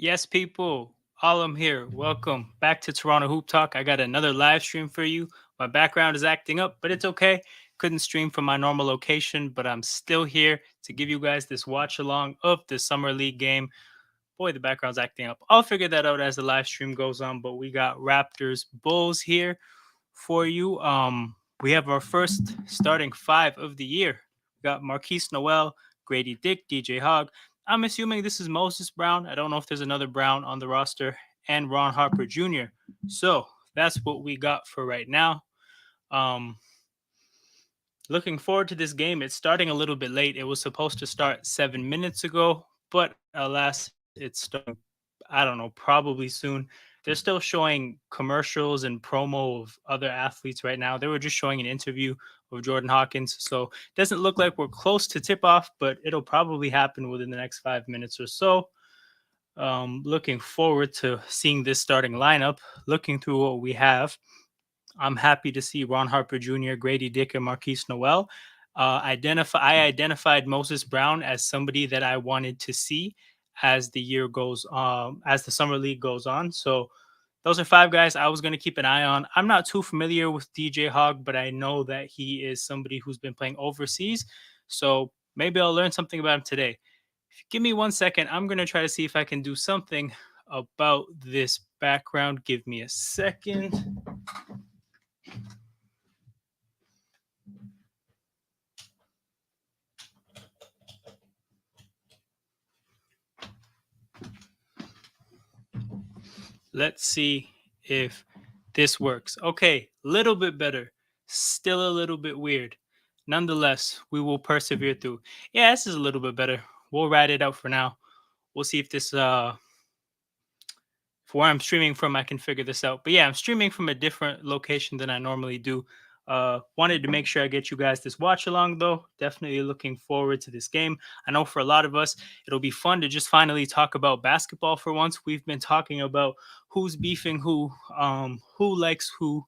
Yes, people, all I'm here. Welcome back to Toronto Hoop Talk. I got another live stream for you. My background is acting up, but it's okay. Couldn't stream from my normal location, but I'm still here to give you guys this watch along of the Summer League game. Boy, the background's acting up. I'll figure that out as the live stream goes on, but we got Raptors-Bulls here for you. We have our first starting five of the year. We got Marquise Noel, Grady Dick, DJ Hogg. I'm assuming this is Moses Brown. I don't know if there's another Brown on the roster, and Ron Harper Jr. So that's what we got for right now. Um, Looking forward to this game. It's starting a little bit late. It was supposed to start 7 minutes ago, but alas, it's starting, I don't know, probably soon. They're still showing commercials and promo of other athletes right now. They were just showing an interview of Jordan Hawkins. So it doesn't look like we're close to tip off, but it'll probably happen within the next 5 minutes or so. Looking forward to seeing this starting lineup. Looking through what we have, I'm happy to see Ron Harper Jr., Grady Dick, and Marquise Noel. I identified Moses Brown as somebody that I wanted to see as the year goes as the summer league goes on. So those are five guys I was going to keep an eye on. I'm not too familiar with DJ Hogg, but I know that he is somebody who's been playing overseas. So maybe I'll learn something about him today. If you give me 1 second, I'm going to try to see if I can do something about this background. Give me a second. Let's see if this works. Okay, little bit better. Still a little bit weird. Nonetheless, we will persevere through. Yeah, this is a little bit better. We'll ride it out for now. We'll see if this for where I'm streaming from, I can figure this out. But yeah, I'm streaming from a different location than I normally do. Wanted to make sure I get you guys this watch along though. Definitely looking forward to this game. I know for a lot of us, it'll be fun to just finally talk about basketball for once. We've been talking about who's beefing who likes who,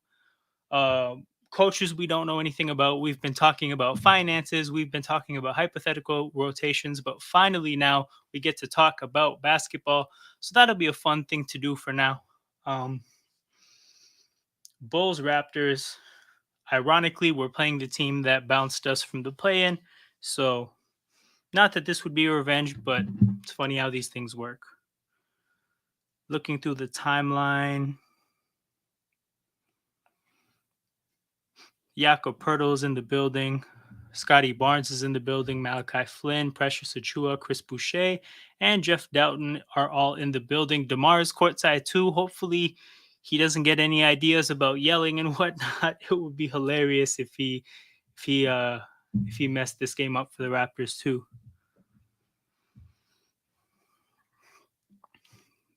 uh, coaches we don't know anything about. We've been talking about finances. We've been talking about hypothetical rotations. But finally, now we get to talk about basketball. So that'll be a fun thing to do for now. Um, Bulls Raptors. Ironically, we're playing the team that bounced us from the play in. So, not that this would be a revenge, but it's funny how these things work. Looking through the timeline, Jakob Pertl in the building. Scotty Barnes is in the building. Malachi Flynn, Precious Achua, Chris Boucher, and Jeff Doughton are all in the building. DeMar is courtside too. Hopefully, he doesn't get any ideas about yelling and whatnot. It would be hilarious if he uh if he messed this game up for the Raptors too.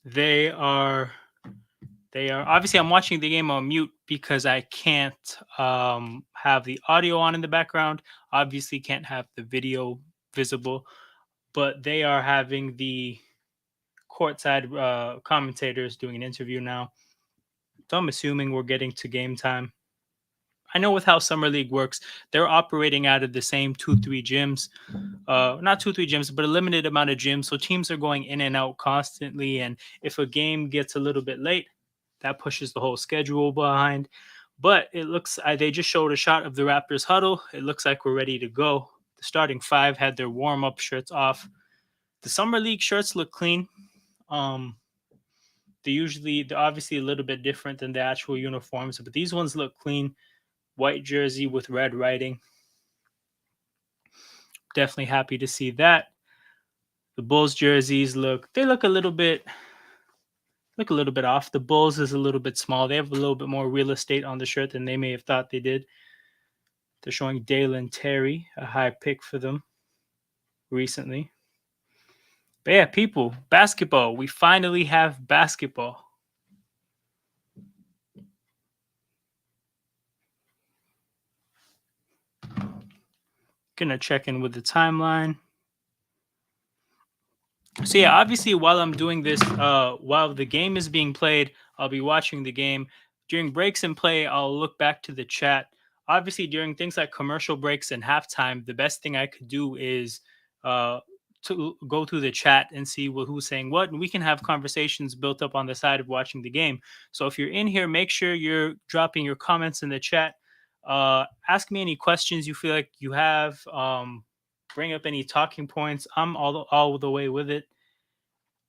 They are They are obviously, I'm watching the game on mute because I can't have the audio on in the background. Obviously, can't have the video visible, but they are having the courtside commentators doing an interview now. So I'm assuming we're getting to game time. I know with how summer league works, they're operating out of the same 2-3 gyms, not 2-3 gyms, but a limited amount of gyms. So teams are going in and out constantly, and if a game gets a little bit late, that pushes the whole schedule behind. But it looks they just showed a shot of the Raptors huddle. It looks like we're ready to go. The starting five had their warm up shirts off. The summer league shirts look clean. Um, they're obviously a little bit different than the actual uniforms, but these ones look clean. White jersey with red writing. Definitely happy to see that. The Bulls jerseys look a little bit off. The Bulls is a little bit small. They have a little bit more real estate on the shirt than they may have thought they did. They're showing Dalen Terry, a high pick for them recently. But yeah, people, basketball. We finally have basketball. Gonna check in with the timeline. So yeah, obviously while I'm doing this, while the game is being played, I'll be watching the game. During breaks and play, I'll look back to the chat. Obviously, during things like commercial breaks and halftime, the best thing I could do is to go through the chat and see who's saying what, and we can have conversations built up on the side of watching the game. So if you're in here, make sure you're dropping your comments in the chat. Ask me any questions you feel like you have. Bring up any talking points. I'm all the way with it.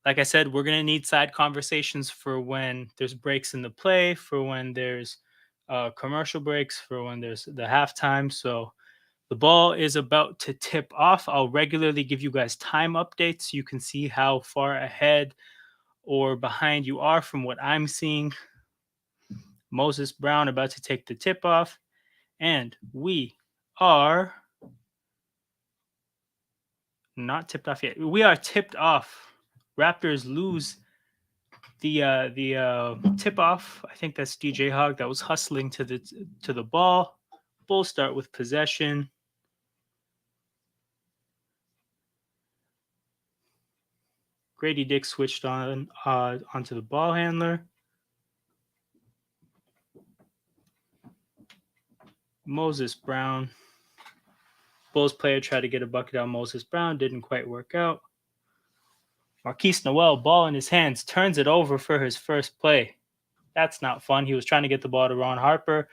Like I said, we're gonna need side conversations for when there's breaks in the play, for when there's commercial breaks, for when there's the halftime. So the ball is about to tip off. I'll regularly give you guys time updates so you can see how far ahead or behind you are from what I'm seeing. Moses Brown about to take the tip off, and we are not tipped off yet. We are tipped off. Raptors lose the tip off. I think that's DJ Hogg that was hustling to the ball. Bulls start with possession. Gradey Dick switched on onto the ball handler. Moses Brown. Bulls player tried to get a bucket on Moses Brown. Didn't quite work out. Marquise Noel, ball in his hands, turns it over for his first play. That's not fun. He was trying to get the ball to Ron Harper.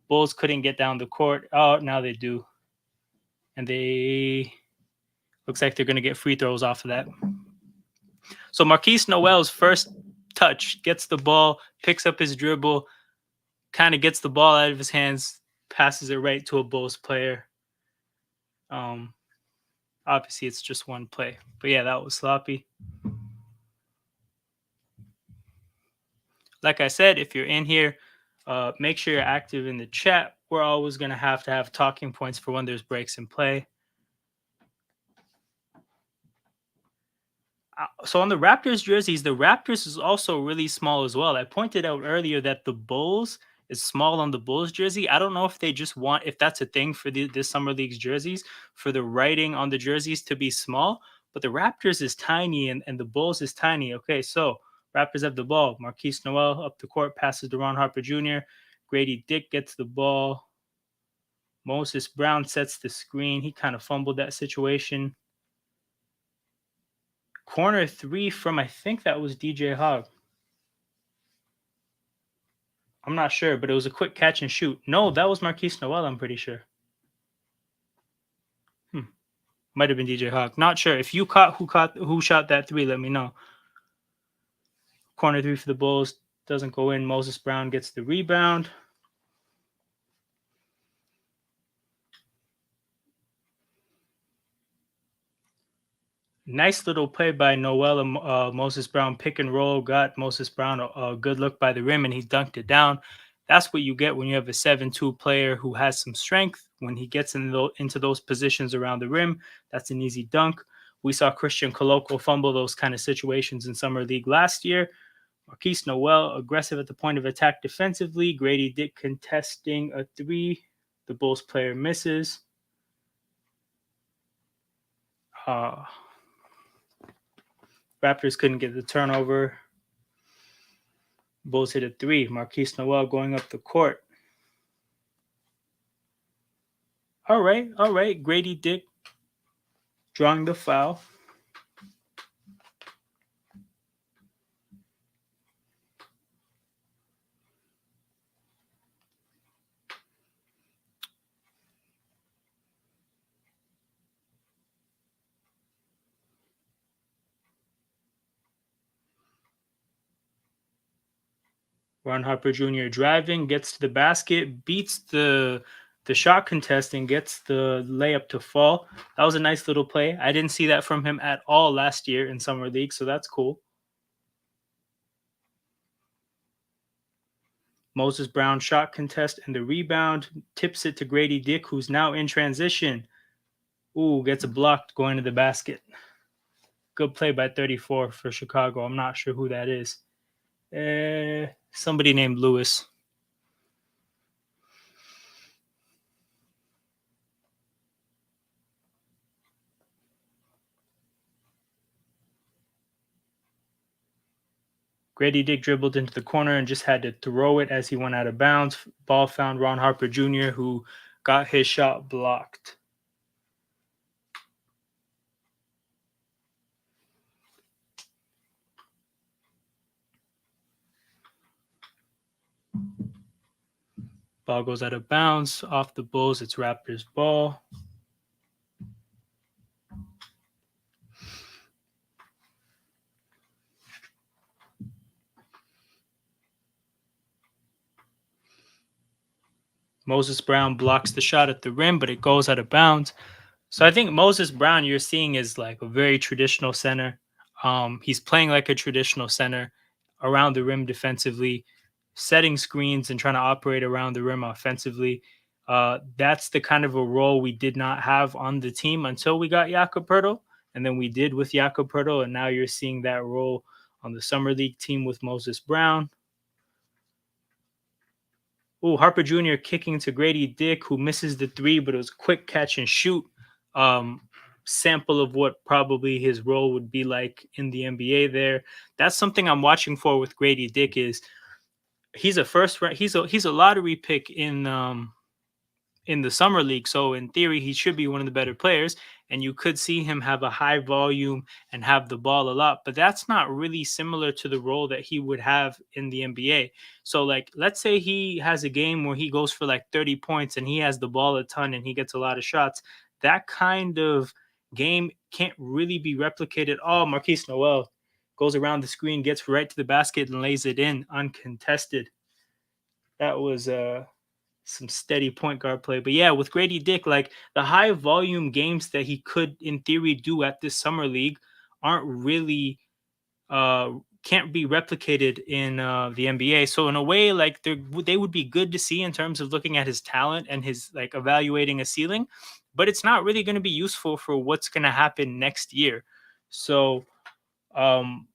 Bulls couldn't get down the court. Oh, now they do. And they looks like they're going to get free throws off of that. So Marquise Noel's first touch, gets the ball, picks up his dribble, kind of gets the ball out of his hands, passes it right to a Bulls player. Obviously, it's just one play. But yeah, that was sloppy. Like I said, if you're in here, make sure you're active in the chat. We're always going to have talking points for when there's breaks in play. So on the Raptors jerseys, the Raptors is also really small as well. I pointed out earlier that the Bulls is small on the Bulls jersey. I don't know if they just want, if that's a thing for this Summer League's jerseys, for the writing on the jerseys to be small, but the Raptors is tiny and the Bulls is tiny. Okay, so Raptors have the ball. Marquise Noel up the court, passes to Ron Harper Jr. Gradey Dick gets the ball. Moses Brown sets the screen. He kind of fumbled that situation. Corner three from, I think that was DJ Hogg. I'm not sure, but it was a quick catch and shoot. No, that was Marquise Noel, I'm pretty sure. Might have been DJ Hogg. Not sure. If you caught who shot that three, let me know. Corner three for the Bulls. Doesn't go in. Moses Brown gets the rebound. Nice little play by Noel and Moses Brown. Pick and roll. Got Moses Brown a good look by the rim, and he dunked it down. That's what you get when you have a 7-2 player who has some strength. When he gets into those positions around the rim, that's an easy dunk. We saw Christian Coloco fumble those kind of situations in Summer League last year. Marquise Noel, aggressive at the point of attack defensively. Gradey Dick contesting a three. The Bulls player misses. Raptors couldn't get the turnover. Bulls hit a three. Marquise Noel going up the court. All right. Gradey Dick drawing the foul. Ron Harper Jr. driving, gets to the basket, beats the shot contest, and gets the layup to fall. That was a nice little play. I didn't see that from him at all last year in Summer League, so that's cool. Moses Brown shot contest and the rebound, tips it to Gradey Dick, who's now in transition. Ooh, gets a blocked going to the basket. Good play by 34 for Chicago. I'm not sure who that is. Somebody named Lewis. Gradey Dick dribbled into the corner and just had to throw it as he went out of bounds. Ball found Ron Harper Jr., who got his shot blocked. Ball goes out of bounds off the Bulls. It's Raptors ball. Moses Brown blocks the shot at the rim, but it goes out of bounds. So I think Moses Brown you're seeing is like a very traditional center. He's playing like a traditional center around the rim defensively, setting screens and trying to operate around the rim offensively. That's the kind of a role we did not have on the team until we got Jakob Poeltl, and then we did with Jakob Poeltl, and now you're seeing that role on the summer league team with Moses Brown. Oh, Harper Jr. kicking to Grady Dick, who misses the three, but it was quick catch and shoot. Um, Sample of what probably his role would be like in the NBA there. That's something I'm watching for with Grady Dick is he's a first round, he's a lottery pick in the summer league. So in theory, he should be one of the better players, and you could see him have a high volume and have the ball a lot. But that's not really similar to the role that he would have in the NBA. So like, let's say he has a game where he goes for like 30 points and he has the ball a ton and he gets a lot of shots. That kind of game can't really be replicated. Oh, Marquise Noel goes around the screen, gets right to the basket and lays it in uncontested. That was some steady point guard play. But yeah, with Grady Dick, like the high volume games that he could in theory do at this summer league aren't really can't be replicated in the NBA. So in a way, like they would be good to see in terms of looking at his talent and his like evaluating a ceiling, but it's not really going to be useful for what's going to happen next year. So um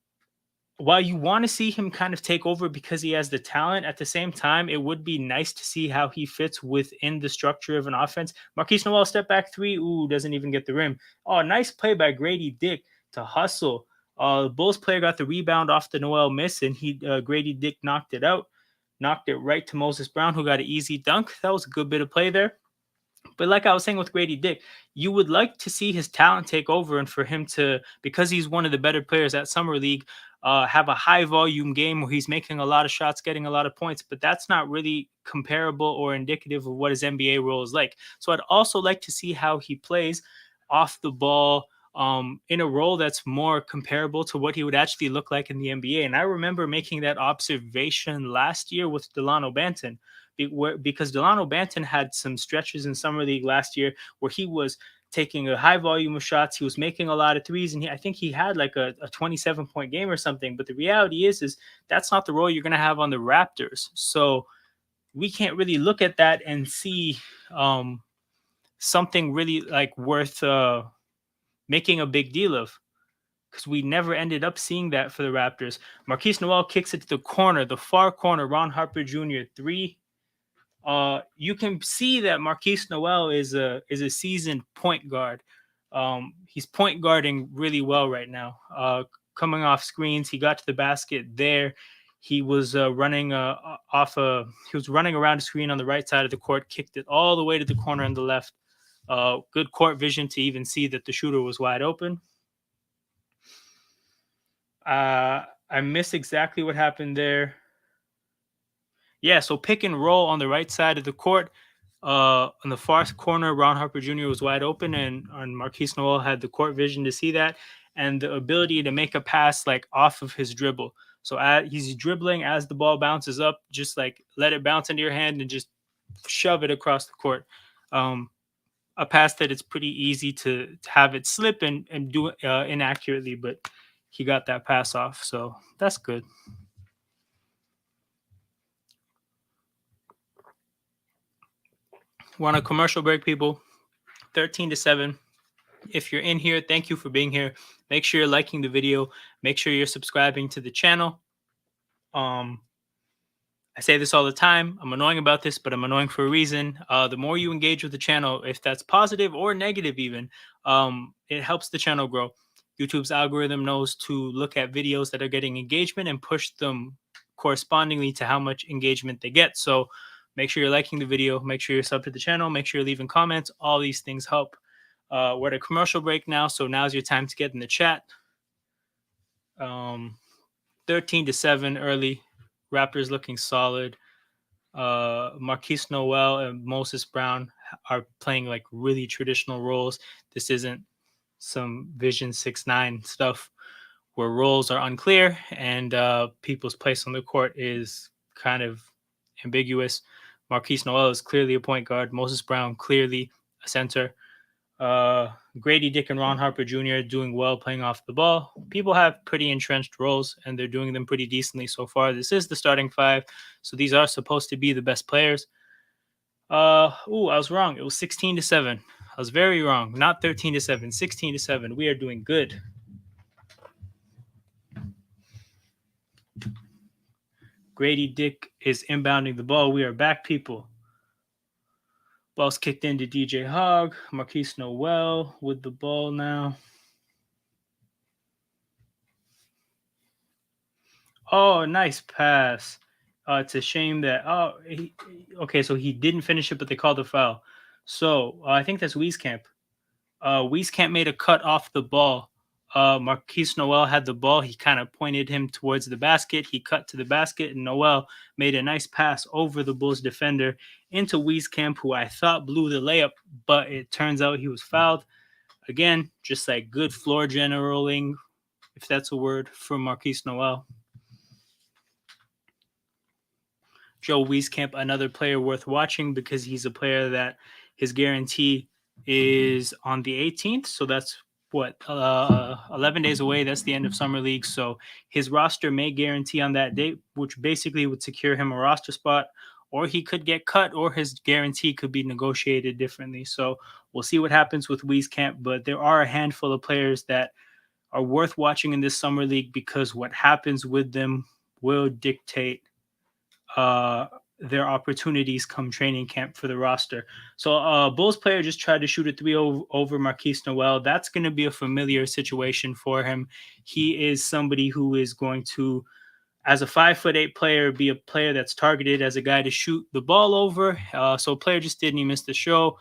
while you want to see him kind of take over because he has the talent, at the same time, it would be nice to see how he fits within the structure of an offense. Marquise Noel step back three, ooh, doesn't even get the rim. Oh, nice play by Grady Dick to hustle. The Bulls player got the rebound off the Noel miss, and Grady Dick knocked it out, knocked it right to Moses Brown, who got an easy dunk. That was a good bit of play there. But like I was saying with Grady Dick, you would like to see his talent take over and for him to, because he's one of the better players at Summer League, have a high volume game where he's making a lot of shots, getting a lot of points. But that's not really comparable or indicative of what his NBA role is like. So I'd also like to see how he plays off the ball in a role that's more comparable to what he would actually look like in the NBA. And I remember making that observation last year with Delano Banton because Delano Banton had some stretches in summer league last year where he was taking a high volume of shots. He was making a lot of threes, and I think he had like a 27-point game or something. But the reality is that's not the role you're going to have on the Raptors. So we can't really look at that and see something really like worth making a big deal of, because we never ended up seeing that for the Raptors. Marquise Noel kicks it to the corner, the far corner. Ron Harper Jr. three. You can see that Marquise Noel is a seasoned point guard. He's point guarding really well right now. Coming off screens, he got to the basket there. He was running he was running around the screen on the right side of the court, kicked it all the way to the corner on the left. Good court vision to even see that the shooter was wide open. I miss exactly what happened there. Yeah, so pick and roll on the right side of the court. On the far corner, Ron Harper Jr. was wide open, and Marquise Noel had the court vision to see that and the ability to make a pass like off of his dribble. So he's dribbling as the ball bounces up, just like let it bounce into your hand and just shove it across the court. A pass that it's pretty easy to have it slip and do it inaccurately, but he got that pass off, so that's good. We're on a commercial break, people. 13-7. If you're in here, thank you for being here. Make sure you're liking the video. Make sure you're subscribing to the channel. I say this all the time. I'm annoying about this, but I'm annoying for a reason. The more you engage with the channel, if that's positive or negative even, it helps the channel grow. YouTube's algorithm knows to look at videos that are getting engagement and push them correspondingly to how much engagement they get. So make sure you're liking the video. Make sure you're subbed to the channel. Make sure you're leaving comments. All these things help. We're at a commercial break now, so now's your time to get in the chat. 13-7 early. Raptors looking solid. Marquise Noel and Moses Brown are playing like really traditional roles. This isn't some Vision 6-9 stuff where roles are unclear and people's place on the court is kind of ambiguous. Marquise Noel is clearly a point guard. Moses Brown clearly a center. Gradey, Dick, and Ron Harper Jr. doing well playing off the ball. People have pretty entrenched roles, and they're doing them pretty decently so far. This is the starting five, so these are supposed to be the best players. I was wrong. It was 16-7. I was very wrong. Not 13-7. 16-7. We are doing good. Gradey Dick is inbounding the ball. We are back, people. Ball's kicked into DJ Hogg. Marquise Noel with the ball now. Oh, nice pass. It's a shame that okay, so he didn't finish it, but they called the foul. So I think that's Wieskamp. Wieskamp made a cut off the ball. Marquise Noel had the ball. He kind of pointed him towards the basket. He cut to the basket, and Noel made a nice pass over the Bulls defender into Wieskamp, who I thought blew the layup, but it turns out he was fouled. Again, just like good floor generaling, if that's a word, from Marquise Noel. Joe Wieskamp, another player worth watching because he's a player that his guarantee is on the 18th. So that's 11 days away. That's the end of summer league. So his roster may guarantee on that date, which basically would secure him a roster spot, or he could get cut, or his guarantee could be negotiated differently. So we'll see what happens with Wieskamp, but there are a handful of players that are worth watching in this summer league because what happens with them will dictate their opportunities come training camp for the roster. So Bulls player just tried to shoot a three over Marquise Noel. That's going to be a familiar situation for him. He is somebody who is going to, as a 5'8" player, be a player that's targeted as a guy to shoot the ball over. So player just didn't. He missed the show.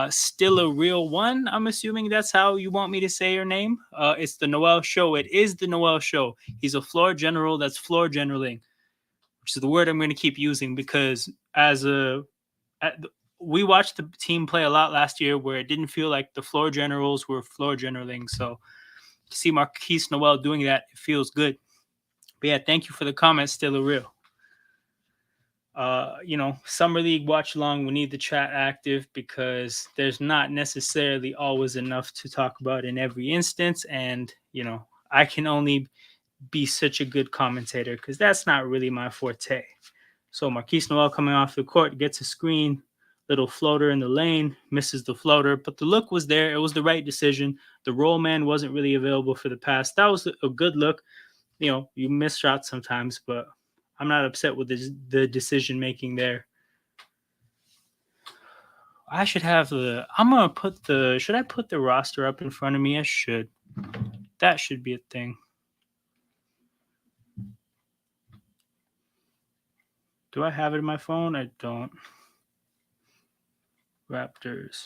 Still a real one. I'm assuming that's how you want me to say your name. It's the Noel Show. It is the Noel Show. He's a floor general that's floor generaling, which is the word I'm going to keep using because we watched the team play a lot last year where it didn't feel like the floor generals were floor generaling. So to see Marquise Noel doing that, it feels good. But yeah, thank you for the comments. Still a real. Summer League watch along. We need the chat active because there's not necessarily always enough to talk about in every instance. And, I can only be such a good commentator because that's not really my forte. So Marquise Noel coming off the court, gets a screen, little floater in the lane, misses the floater, but the look was there. It was the right decision. The roll man wasn't really available for the pass. That was a good look. You miss shots sometimes, but I'm not upset with the decision making there. I should have should I put the roster up in front of me? I should. That should be a thing. Do I have it in my phone? I don't. Raptors.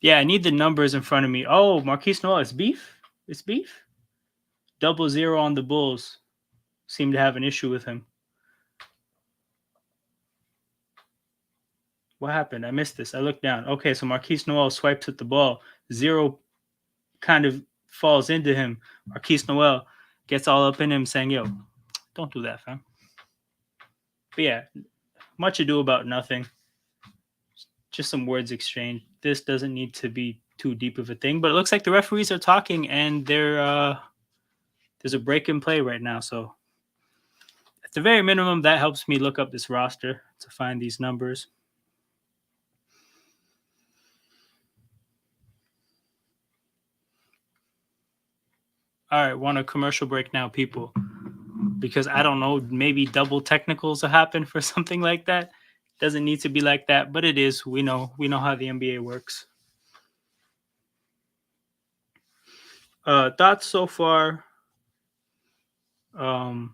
Yeah, I need the numbers in front of me. Oh, Marquise Noel, it's beef? It's beef? 0-0 on the Bulls. Seem to have an issue with him. What happened? I missed this. I looked down. Okay, so Marquise Noel swipes at the ball. 0 kind of falls into him. Marquise Noel gets all up in him saying, yo, don't do that, fam. But yeah, much ado about nothing. Just some words exchanged. This doesn't need to be too deep of a thing, but it looks like the referees are talking and there's a break in play right now. So at the very minimum, that helps me look up this roster to find these numbers. All right, want a commercial break now, people, because I don't know, maybe double technicals will happen for something like that. Doesn't need to be like that, but it is. We know how the NBA works. Thoughts so far? So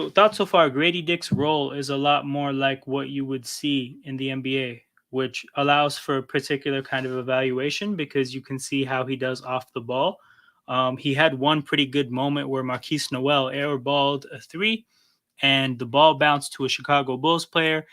thoughts so far. Gradey Dick's role is a lot more like what you would see in the NBA, which allows for a particular kind of evaluation because you can see how he does off the ball. He had one pretty good moment where Marquise Noel airballed a three, and the ball bounced to a Chicago Bulls player.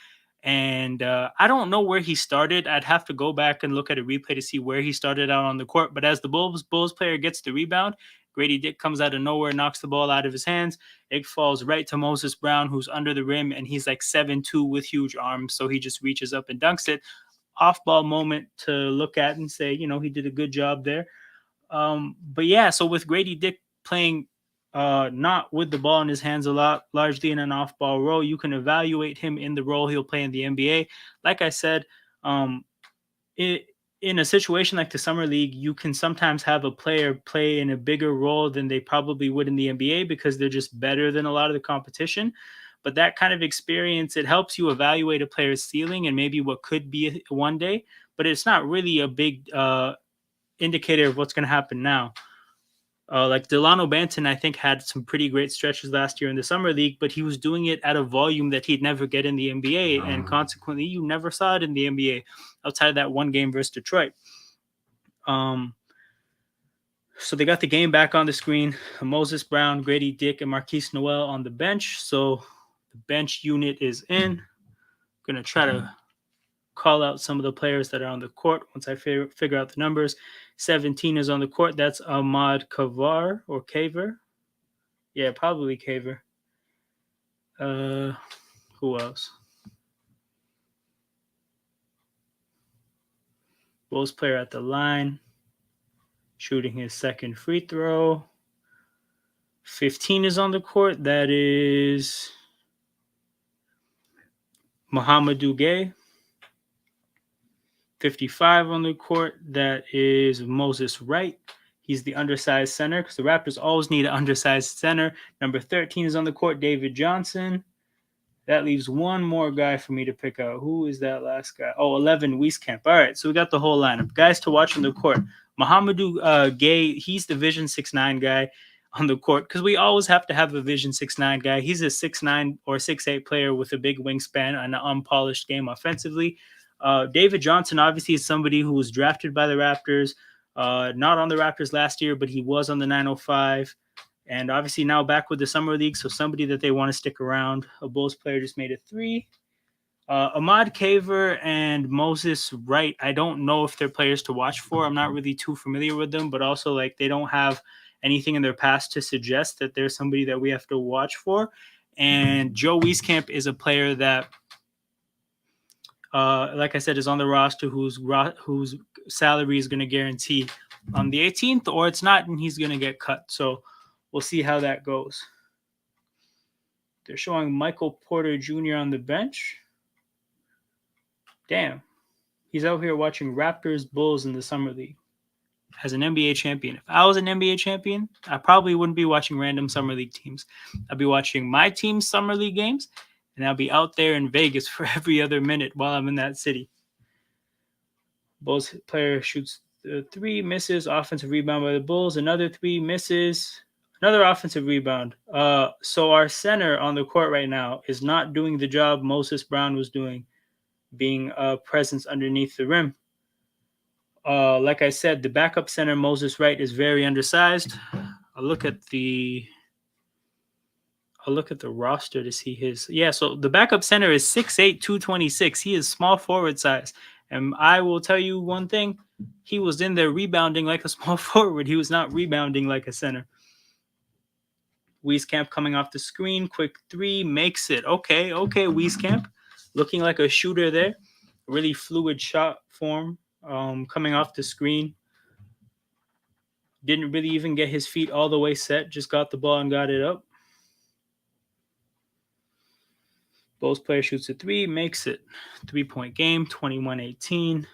And I don't know where he started. I'd have to go back and look at a replay to see where he started out on the court. But as the Bulls player gets the rebound, Gradey Dick comes out of nowhere, knocks the ball out of his hands. It falls right to Moses Brown, who's under the rim, and he's like 7'2" with huge arms. So he just reaches up and dunks it. Off ball moment to look at and say, he did a good job there. But yeah, so with Gradey Dick playing not with the ball in his hands a lot, largely in an off-ball role, you can evaluate him in the role he'll play in the NBA. Like I said, in a situation like the Summer League, you can sometimes have a player play in a bigger role than they probably would in the NBA because they're just better than a lot of the competition. But that kind of experience, it helps you evaluate a player's ceiling and maybe what could be one day, but it's not really a big indicator of what's going to happen now. Like Delano Banton, I think, had some pretty great stretches last year in the Summer League, but he was doing it at a volume that he'd never get in the NBA, and consequently, you never saw it in the NBA outside of that one game versus Detroit. So they got the game back on the screen. Moses Brown, Gradey Dick, and Marquise Noel on the bench. So the bench unit is in. Going to try to call out some of the players that are on the court once I figure out the numbers. 17 is on the court. That's Ahmad Kavar or Kaver. Yeah, probably Kaver. Who else? Bulls player at the line, shooting his second free throw. 15 is on the court. That is Muhammadu Gay. 55 on the court. That is Moses Wright. He's the undersized center because the Raptors always need an undersized center. Number 13 is on the court, David Johnson. That leaves one more guy for me to pick out. Who is that last guy? Oh, 11, Wieskamp. All right, so we got the whole lineup. Guys to watch on the court. Muhammadu Gay, he's the Vision 6'9" guy on the court because we always have to have a Vision 6'9" guy. He's a 6'9" or 6'8" player with a big wingspan and an unpolished game offensively. David Johnson, obviously, is somebody who was drafted by the Raptors. Not on the Raptors last year, but he was on the 905. And obviously now back with the Summer League, so somebody that they want to stick around. A Bulls player just made a 3. Ahmad Kaver and Moses Wright, I don't know if they're players to watch for. I'm not really too familiar with them, but also like they don't have anything in their past to suggest that there's somebody that we have to watch for. And Joe Wieskamp is a player that, like I said, is on the roster whose salary is going to guarantee on the 18th, or it's not, and he's going to get cut. So we'll see how that goes. They're showing Michael Porter Jr. on the bench. Damn. He's out here watching Raptors-Bulls in the Summer League as an NBA champion. If I was an NBA champion, I probably wouldn't be watching random Summer League teams. I'd be watching my team's Summer League games, and I'll be out there in Vegas for every other minute while I'm in that city. Bulls player shoots the 3, misses. Offensive rebound by the Bulls. Another 3, misses. Another offensive rebound. So our center on the court right now is not doing the job Moses Brown was doing, being a presence underneath the rim. Like I said, the backup center, Moses Wright, is very undersized. I'll look at the roster to see his. Yeah, so the backup center is 6'8", 226. He is small forward size. And I will tell you one thing. He was in there rebounding like a small forward. He was not rebounding like a center. Wieskamp coming off the screen. Quick 3. Makes it. Okay, Wieskamp. Looking like a shooter there. Really fluid shot form coming off the screen. Didn't really even get his feet all the way set. Just got the ball and got it up. Bulls player shoots a 3. Makes it. 3-point game. 21-18.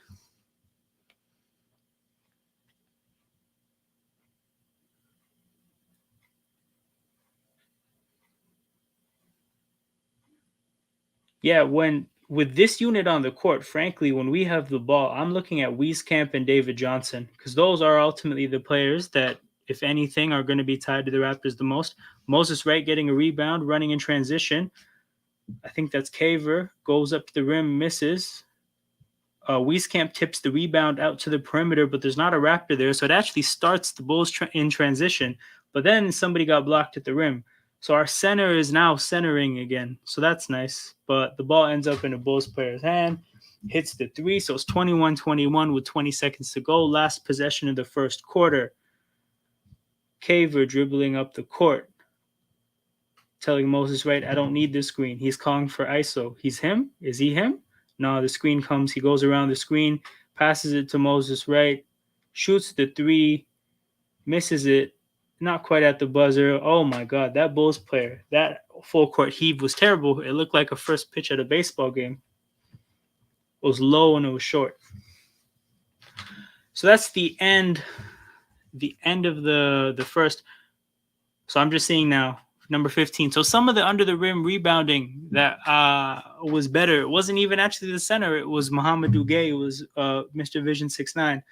Yeah, with this unit on the court, frankly, when we have the ball, I'm looking at Wieskamp and David Johnson because those are ultimately the players that, if anything, are going to be tied to the Raptors the most. Moses Wright getting a rebound, running in transition. I think that's Kaver. Goes up to the rim, misses. Wieskamp tips the rebound out to the perimeter, but there's not a Raptor there, so it actually starts the Bulls in transition. But then somebody got blocked at the rim. So our center is now centering again. So that's nice. But the ball ends up in a Bulls player's hand, hits the three. So it's 21-21 with 20 seconds to go. Last possession of the first quarter. Caver dribbling up the court, telling Moses Wright, I don't need this screen. He's calling for ISO. He's him? Is he him? No, the screen comes. He goes around the screen, passes it to Moses Wright, shoots the three, misses it, not quite at the buzzer. Oh my God, that Bulls player, that full court heave was terrible. It looked like a first pitch at a baseball game. It was low and it was short. So that's the end of the first. So I'm just seeing now number 15. So some of the under the rim rebounding that was better. It wasn't even actually the center. It was Muhammadu Gay. It was Mr. Vision 6'9".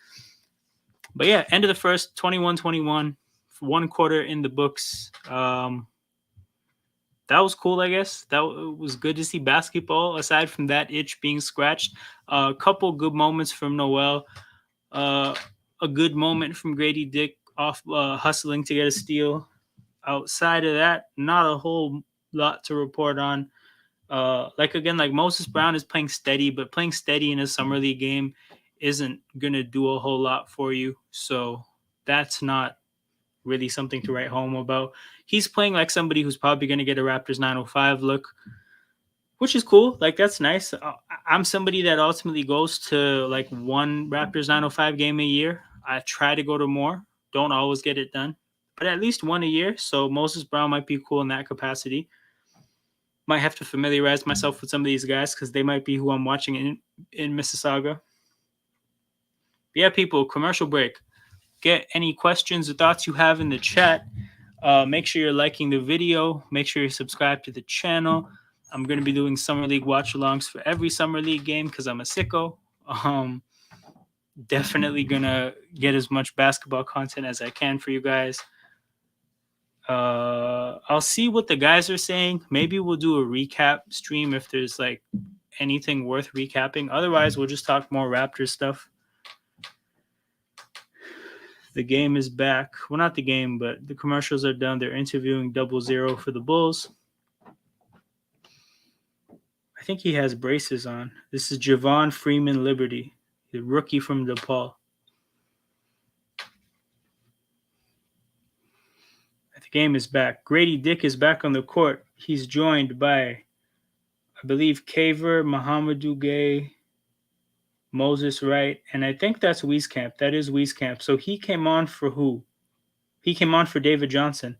But yeah, end of the first, 21-21, for one quarter in the books. That was cool, I guess. That was good to see basketball, aside from that itch being scratched. A couple good moments from Noel. A good moment from Gradey Dick off hustling to get a steal. Outside of that, not a whole lot to report on. Like Moses Brown is playing steady, but playing steady in a summer league game isn't going to do a whole lot for you. So that's not really something to write home about. He's playing like somebody who's probably going to get a Raptors 905 look, which is cool. Like, that's nice. I'm somebody that ultimately goes to like one Raptors 905 game a year. I try to go to more. Don't always get it done, but at least one a year. So Moses Brown might be cool in that capacity. Might have to familiarize myself with some of these guys because they might be who I'm watching in Mississauga. Yeah, people, commercial break. Get any questions or thoughts you have in the chat. Make sure you're liking the video. Make sure you're subscribed to the channel. I'm going to be doing Summer League watch-alongs for every Summer League game because I'm a sicko. Definitely going to get as much basketball content as I can for you guys. I'll see what the guys are saying. Maybe we'll do a recap stream if there's like anything worth recapping. Otherwise, we'll just talk more Raptors stuff. The game is back. Well, not the game, but the commercials are done. They're interviewing 00 for the Bulls. I think he has braces on. This is Javon Freeman Liberty, the rookie from DePaul. The game is back. Gradey Dick is back on the court. He's joined by, I believe, Caver, Muhammadu Gay, Moses Wright, and I think that's Wieskamp. That is Wieskamp. So he came on for who? He came on for David Johnson.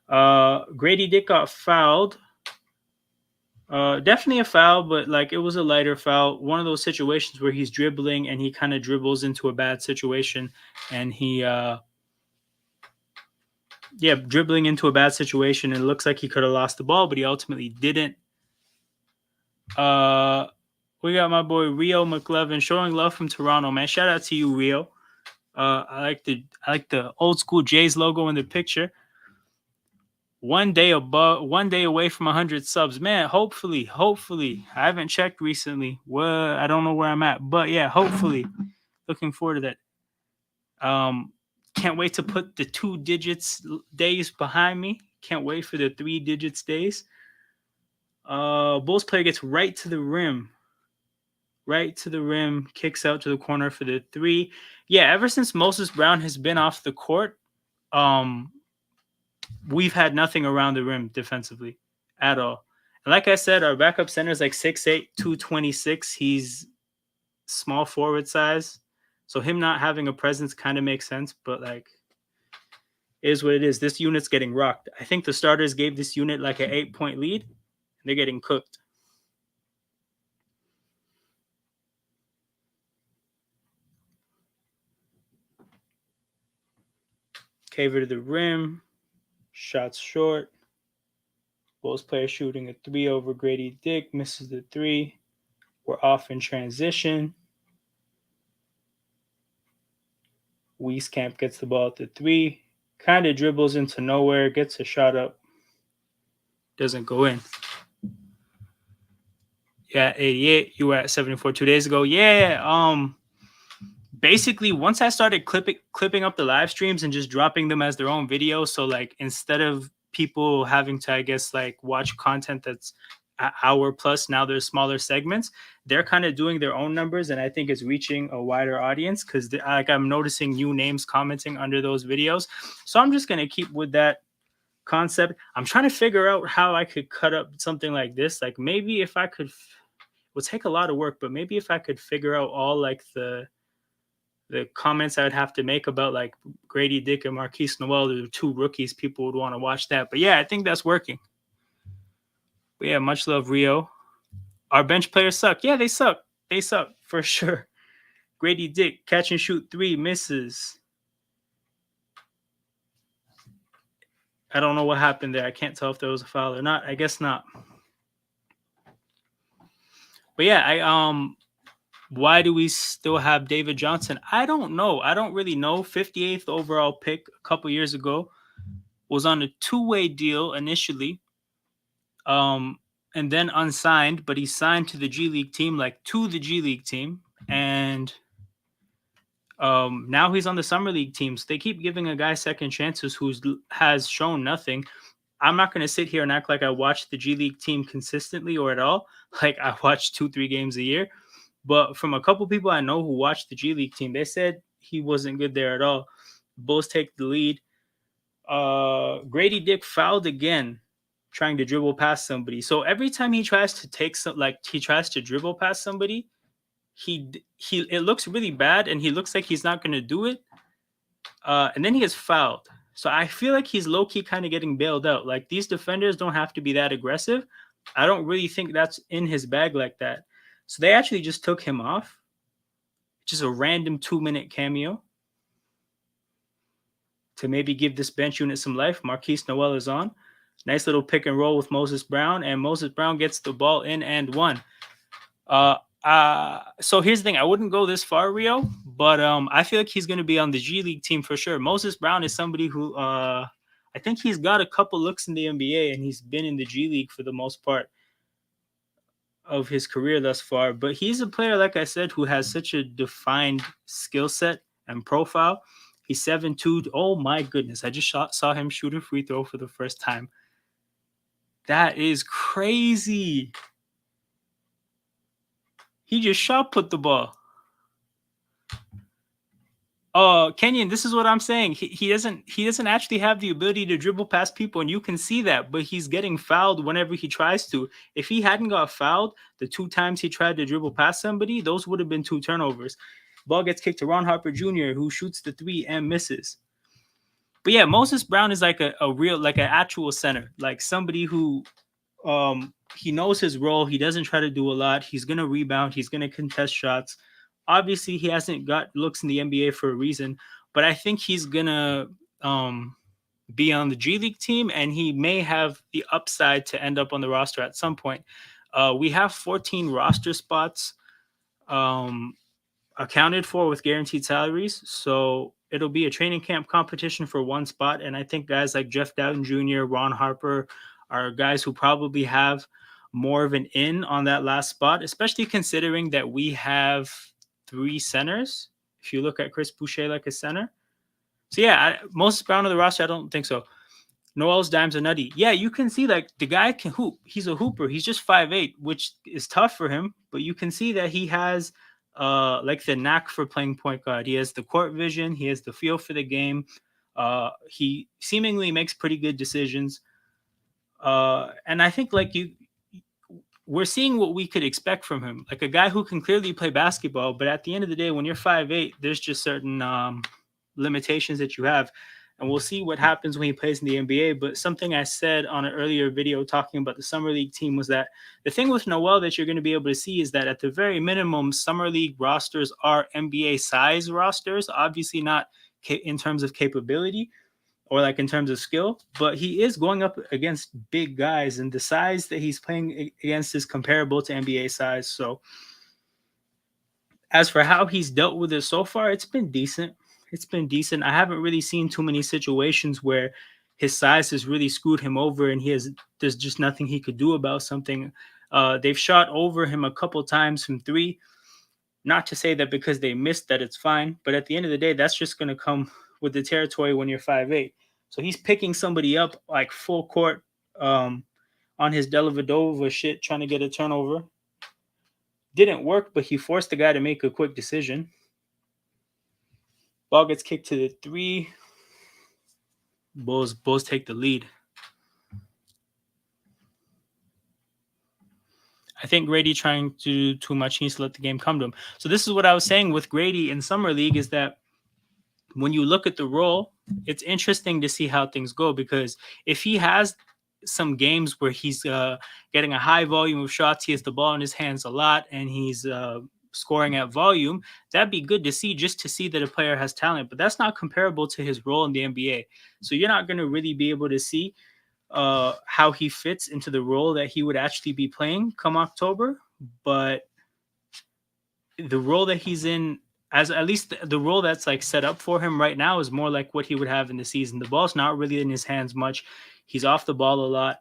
Gradey Dick got fouled. Definitely a foul, but like it was a lighter foul. One of those situations where he's dribbling and he kind of dribbles into a bad situation, and he dribbling into a bad situation, and it looks like he could have lost the ball, but he ultimately didn't. We got my boy Rio McLevin showing love from Toronto, man. Shout out to you, Rio. I like the old school Jays logo in the picture. One day away from 100 subs, man. Hopefully. I haven't checked recently. Well, I don't know where I'm at, but yeah, hopefully. Looking forward to that. Can't wait to put the 2 digits days behind me. Can't wait for the 3 digits days. Bulls player gets right to the rim. Kicks out to the corner for the 3. Yeah, ever since Moses Brown has been off the court, we've had nothing around the rim defensively at all. And like I said, our backup center is like 6'8", 226. He's small forward size. So him not having a presence kind of makes sense, but like, is what it is. This unit's getting rocked. I think the starters gave this unit like an 8-point lead, and they're getting cooked. Caver to the rim, shots short. Bulls player shooting a 3 over Gradey Dick, misses the 3. We're off in transition. Wieskamp gets the ball at the 3, kind of dribbles into nowhere, gets a shot up, doesn't go in. Yeah, 88. You were at 74 2 days ago. Yeah. Basically, once I started clipping up the live streams and just dropping them as their own videos, so like instead of people having to, I guess, like watch content that's an hour plus. Now there's smaller segments. They're kind of doing their own numbers, and I think it's reaching a wider audience because like I'm noticing new names commenting under those videos. So I'm just gonna keep with that concept. I'm trying to figure out how I could cut up something like this. Like maybe if I could, it would take a lot of work, but maybe if I could figure out all like the comments I would have to make about like Gradey Dick and Marquise Noel, the two rookies, people would want to watch that. But yeah, I think that's working. But yeah, much love, Rio. Our bench players suck. Yeah, they suck. They suck for sure. Gradey Dick, catch and shoot 3, misses. I don't know what happened there. I can't tell if there was a foul or not. I guess not. But yeah, why do we still have David Johnson? I don't know. I don't really know. 58th overall pick a couple years ago, was on a 2-way deal initially. And then unsigned, but he signed to the G League team, like to the G League team. And now he's on the summer league team. So they keep giving a guy second chances who has shown nothing. I'm not going to sit here and act like I watch the G League team consistently or at all. Like I watch 2-3 games a year. But from a couple people I know who watched the G League team, they said he wasn't good there at all. Bulls take the lead. Gradey Dick fouled again, trying to dribble past somebody. So every time he tries to he tries to dribble past somebody, it looks really bad, and he looks like he's not going to do it. And then he gets fouled. So I feel like he's low-key kind of getting bailed out. Like these defenders don't have to be that aggressive. I don't really think that's in his bag like that. So they actually just took him off. Just a random 2-minute cameo to maybe give this bench unit some life. Marquise Noel is on. Nice little pick and roll with Moses Brown, and Moses Brown gets the ball in and one. So here's the thing. I wouldn't go this far, Rio, but I feel like he's going to be on the G League team for sure. Moses Brown is somebody who I think he's got a couple looks in the NBA, and he's been in the G League for the most part of his career thus far. But he's a player, like I said, who has such a defined skill set and profile. He's 7'2". Oh my goodness. I just saw him shoot a free throw for the first time. That is crazy. He just shot put the ball. Kenyon, this is what I'm saying. He doesn't actually have the ability to dribble past people, and you can see that, but he's getting fouled whenever he tries to. If he hadn't got fouled the 2 times he tried to dribble past somebody, those would have been 2 turnovers. Ball gets kicked to Ron Harper Jr., who shoots the 3 and misses. But yeah, Moses Brown is like a real, like an actual center, like somebody who he knows his role. He doesn't try to do a lot. He's going to rebound. He's going to contest shots. Obviously, he hasn't got looks in the NBA for a reason, but I think he's going to be on the G League team, and he may have the upside to end up on the roster at some point. We have 14 roster spots accounted for with guaranteed salaries, so it'll be a training camp competition for one spot, and I think guys like Jeff Dowden Jr., Ron Harper are guys who probably have more of an in on that last spot, especially considering that we have 3 centers. If you look at Chris Boucher like a center. So yeah, Moses Brown on the roster, I don't think so. Noel's dimes are nutty. Yeah, you can see like the guy can hoop. He's a hooper. He's just 5'8", which is tough for him, but you can see that he has like the knack for playing point guard. He has the court vision. He has the feel for the game. He seemingly makes pretty good decisions. And I think like we're seeing what we could expect from him, like a guy who can clearly play basketball, but at the end of the day, when you're 5'8", there's just certain limitations that you have, and we'll see what happens when he plays in the NBA. But something I said on an earlier video talking about the summer league team was that the thing with Noel that you're going to be able to see is that at the very minimum, summer league rosters are NBA size rosters, obviously not in terms of capability or like in terms of skill, but he is going up against big guys, and the size that he's playing against is comparable to NBA size. So as for how he's dealt with it so far, it's been decent. I haven't really seen too many situations where his size has really screwed him over and there's just nothing he could do about something. They've shot over him a couple times from 3. Not to say that because they missed that it's fine, but at the end of the day, that's just going to come with the territory when you're 5'8". So he's picking somebody up like full court on his Delavadova shit, trying to get a turnover. Didn't work, but he forced the guy to make a quick decision. Ball gets kicked to the three. Bulls take the lead. I think Gradey trying to do too much. He needs to let the game come to him. So this is what I was saying with Gradey in Summer League is that when you look at the role, it's interesting to see how things go, because if he has some games where he's getting a high volume of shots, he has the ball in his hands a lot, and he's scoring at volume, that'd be good to see, just to see that a player has talent. But that's not comparable to his role in the NBA. So you're not going to really be able to see how he fits into the role that he would actually be playing come October. But the role that he's in, as at least the role that's like set up for him right now, is more like what he would have in the season. The ball's not really in his hands much. He's off the ball a lot.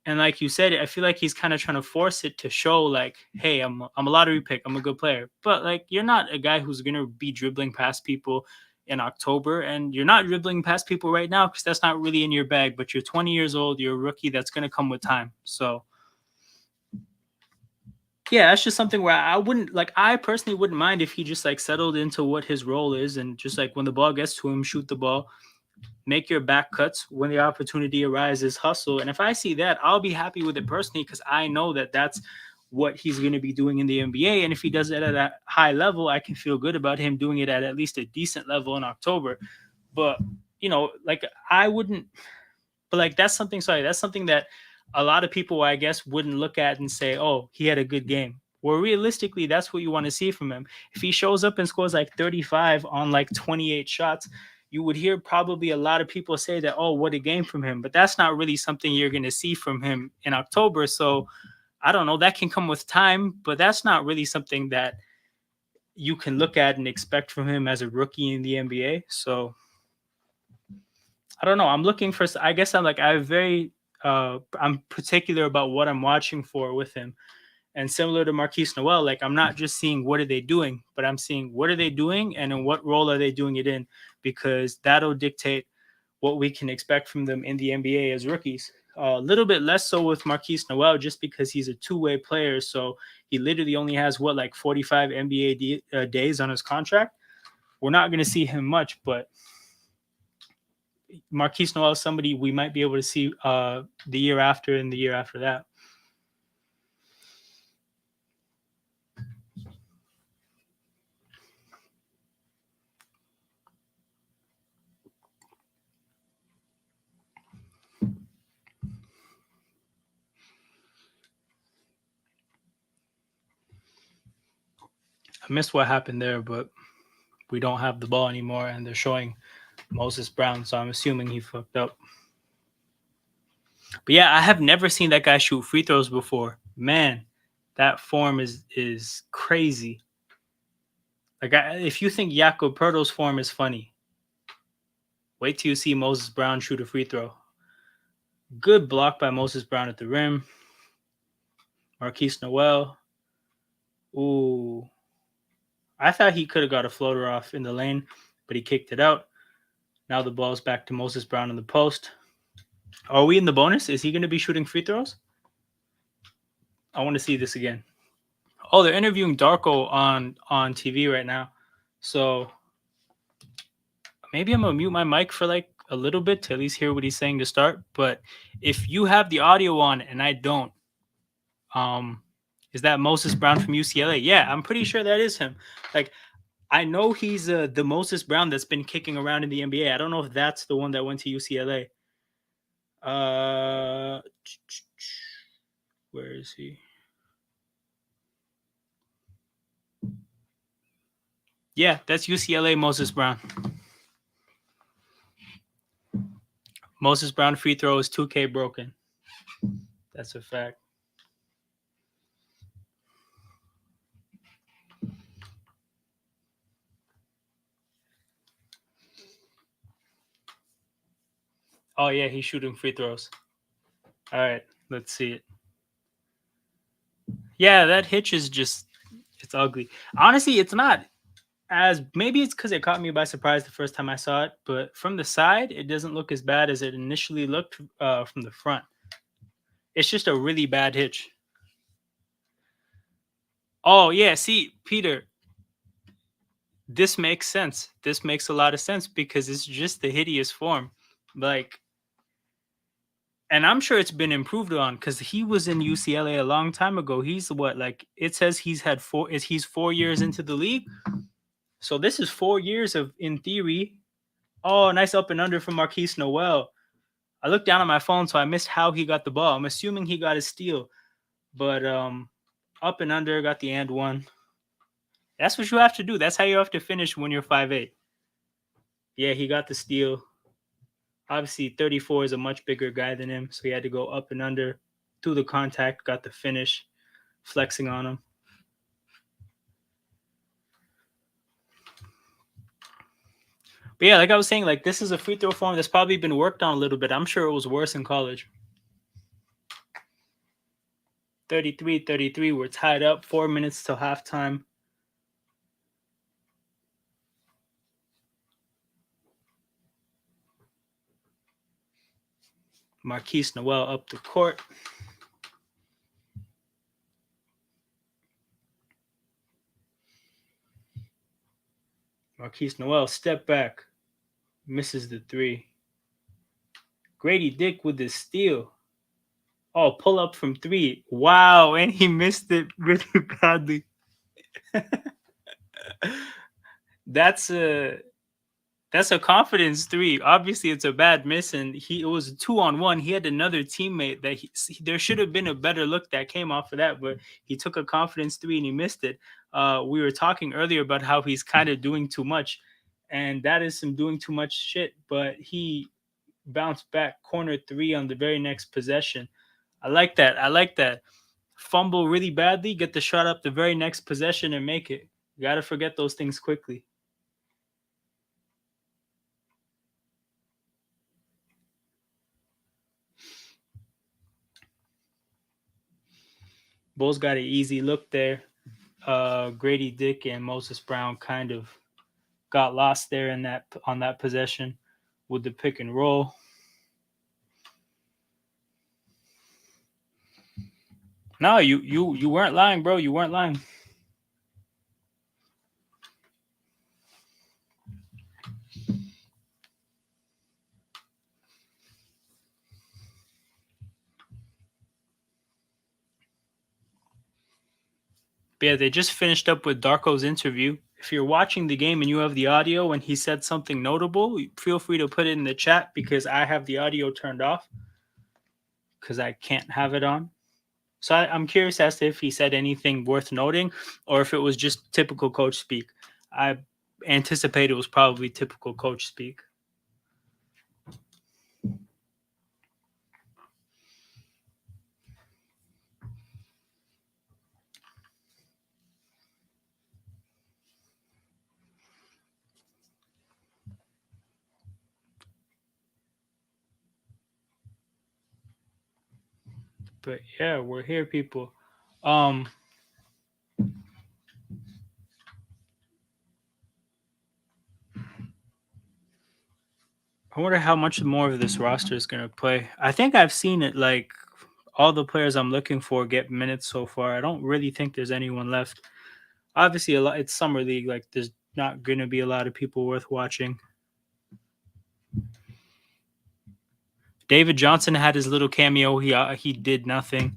And like you said, I feel like he's kind of trying to force it to show like, hey, I'm a lottery pick. I'm a good player. But like, you're not a guy who's going to be dribbling past people in October, and you're not dribbling past people right now because that's not really in your bag. But you're 20 years old. You're a rookie. That's going to come with time. So yeah, that's just something where I wouldn't like. I personally wouldn't mind if he just like settled into what his role is, and just like when the ball gets to him, shoot the ball, make your back cuts when the opportunity arises, hustle. And if I see that, I'll be happy with it personally, because I know that that's what he's going to be doing in the NBA. And if he does it at a high level, I can feel good about him doing it at least a decent level in October. But like I wouldn't. But like that's something. Sorry, that's something that a lot of people, I guess, wouldn't look at and say, "Oh, he had a good game." Well, realistically, that's what you want to see from him. If he shows up and scores like 35 on like 28 shots, you would hear probably a lot of people say that, "Oh, what a game from him." But that's not really something you're going to see from him in October. So I don't know. That can come with time, but that's not really something that you can look at and expect from him as a rookie in the NBA. So I don't know. I'm looking for. I guess I'm particular about what I'm watching for with him. And similar to Marquise Noel, like I'm not just seeing what are they doing, but I'm seeing what are they doing and in what role are they doing it in, because that'll dictate what we can expect from them in the NBA as rookies. A little bit less so with Marquise Noel, just because he's a two-way player. So he literally only has like 45 NBA days on his contract. We're not going to see him much, but Marquise Noel is somebody we might be able to see the year after and the year after that. I missed what happened there, but we don't have the ball anymore, and they're showing Moses Brown, so I'm assuming he fucked up. But yeah, I have never seen that guy shoot free throws before. Man, that form is crazy. Like, if you think Jakob Pertl's form is funny, wait till you see Moses Brown shoot a free throw. Good block by Moses Brown at the rim. Marquise Noel. Ooh. I thought he could have got a floater off in the lane, but he kicked it out. Now the ball's back to Moses Brown in the post. Are we in the bonus? Is he going to be shooting free throws? I want to see this again. Oh, they're interviewing Darko on TV right now. So maybe I'm going to mute my mic for like a little bit to at least hear what he's saying to start. But if you have the audio on and I don't, is that Moses Brown from UCLA? Yeah, I'm pretty sure that is him. Like, I know he's the Moses Brown that's been kicking around in the NBA. I don't know if that's the one that went to UCLA. Where is he? Yeah, that's UCLA Moses Brown. Moses Brown free throw is 2K broken. That's a fact. Oh, yeah, he's shooting free throws. All right, let's see it. Yeah, that hitch is just, it's ugly. Honestly, it's not. as maybe it's because it caught me by surprise the first time I saw it, but from the side, it doesn't look as bad as it initially looked from the front. It's just a really bad hitch. Oh yeah, see, Peter, this makes sense. This makes a lot of sense because it's just the hideous form. Like, and I'm sure it's been improved on because he was in UCLA a long time ago. He's what, like it says he's had he's 4 years into the league. So this is 4 years of, in theory. Oh, nice up and under from Marquise Noel. I looked down on my phone, so I missed how he got the ball. I'm assuming he got a steal, but up and under, got the and one. That's what you have to do. That's how you have to finish when you're 5'8". Yeah, he got the steal. Obviously, 34 is a much bigger guy than him, so he had to go up and under, through the contact, got the finish, flexing on him. But yeah, like I was saying, like this is a free throw form that's probably been worked on a little bit. I'm sure it was worse in college. 33-33, we're tied up, 4 minutes till halftime. Marquise Noel up the court. Marquise Noel, step back, misses the three. Gradey Dick with the steal. Oh, pull up from three. Wow, and he missed it really badly. That's a confidence three. Obviously, it's a bad miss, and it was a 2-on-1. He had another teammate that there should have been a better look that came off of that, but he took a confidence three and he missed it. We were talking earlier about how he's kind of doing too much, and that is some doing too much shit. But he bounced back, corner three on the very next possession. I like that. I like that. Fumble really badly, get the shot up the very next possession and make it. You got to forget those things quickly. Bulls got an easy look there. Gradey Dick and Moses Brown kind of got lost there in that on that possession with the pick and roll. No, you weren't lying, bro. You weren't lying. But yeah, they just finished up with Darko's interview. If you're watching the game and you have the audio and he said something notable, feel free to put it in the chat because I have the audio turned off because I can't have it on. So I'm curious as to if he said anything worth noting or if it was just typical coach speak. I anticipate it was probably typical coach speak. But yeah, we're here, people. I wonder how much more of this roster is going to play. I think I've seen it, like all the players I'm looking for get minutes so far. I don't really think there's anyone left. Obviously, it's summer league. Like there's not going to be a lot of people worth watching. David Johnson had his little cameo. He did nothing,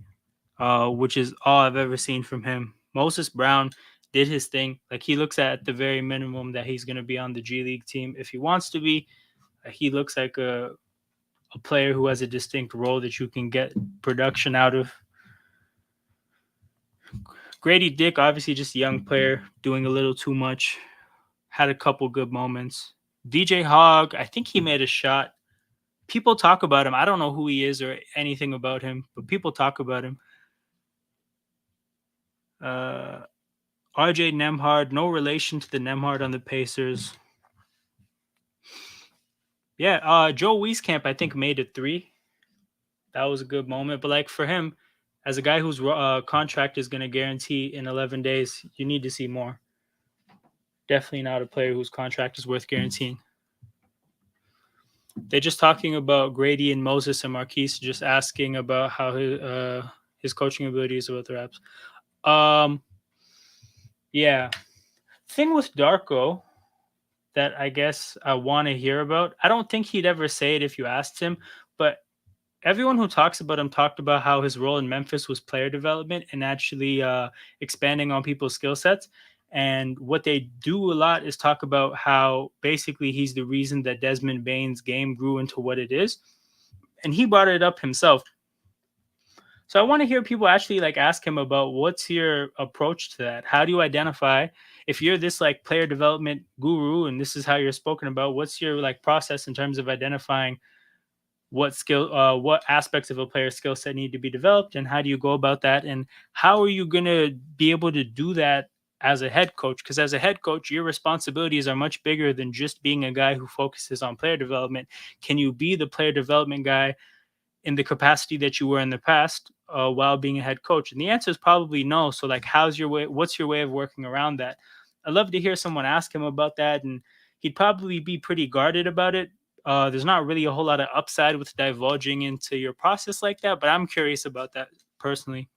which is all I've ever seen from him. Moses Brown did his thing. Like he looks at the very minimum that he's going to be on the G League team if he wants to be. He looks like a player who has a distinct role that you can get production out of. Gradey Dick, obviously just a young player, doing a little too much. Had a couple good moments. DJ Hogg, I think he made a shot. People talk about him. I don't know who he is or anything about him, but people talk about him. RJ Nembhard, no relation to the Nembhard on the Pacers. Yeah, Joe Wieskamp, I think, made it 3. That was a good moment. But like for him, as a guy whose contract is going to guarantee in 11 days, you need to see more. Definitely not a player whose contract is worth guaranteeing. They're just talking about Gradey and Moses and Marquise, just asking about how his coaching abilities about the Raps. Yeah. Thing with Darko that I guess I want to hear about. I don't think he'd ever say it if you asked him, but everyone who talks about him talked about how his role in Memphis was player development and actually expanding on people's skill sets. And what they do a lot is talk about how basically he's the reason that Desmond Bain's game grew into what it is. And he brought it up himself. So I want to hear people actually like ask him about what's your approach to that? How do you identify if you're this like player development guru and this is how you're spoken about? What's your like process in terms of identifying what aspects of a player's skill set need to be developed, and how do you go about that, and how are you going to be able to do that as a head coach? Because as a head coach, your responsibilities are much bigger than just being a guy who focuses on player development. Can you be the player development guy in the capacity that you were in the past while being a head coach? And the answer is probably no. So like, what's your way of working around that? I'd love to hear someone ask him about that, and he'd probably be pretty guarded about it. There's not really a whole lot of upside with divulging into your process like that, but I'm curious about that personally.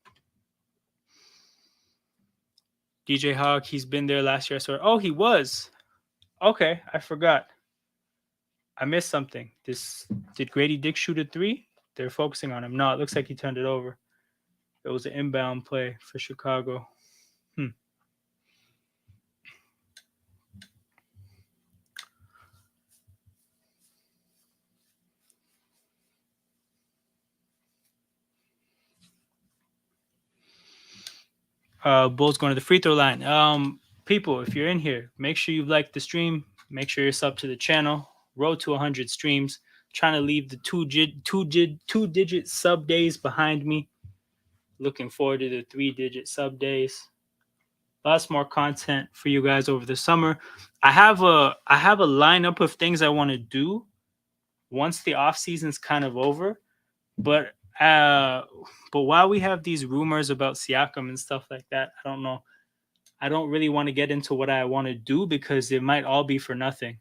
DJ Hawk, he's been there last year. So, oh, he was. Okay, I forgot. I missed something. Did Grady Dick shoot a three? They're focusing on him. No, it looks like he turned it over. It was an inbound play for Chicago. Bulls going to the free throw line. People, if you're in here, make sure you like the stream. Make sure you're sub to the channel. Road to 100 streams. Trying to leave the two-digit sub days behind me. Looking forward to the 3-digit sub days. Lots more content for you guys over the summer. I have a lineup of things I want to do once the off season's kind of over. But while we have these rumors about Siakam and stuff like that, I don't know. I don't really want to get into what I want to do because it might all be for nothing.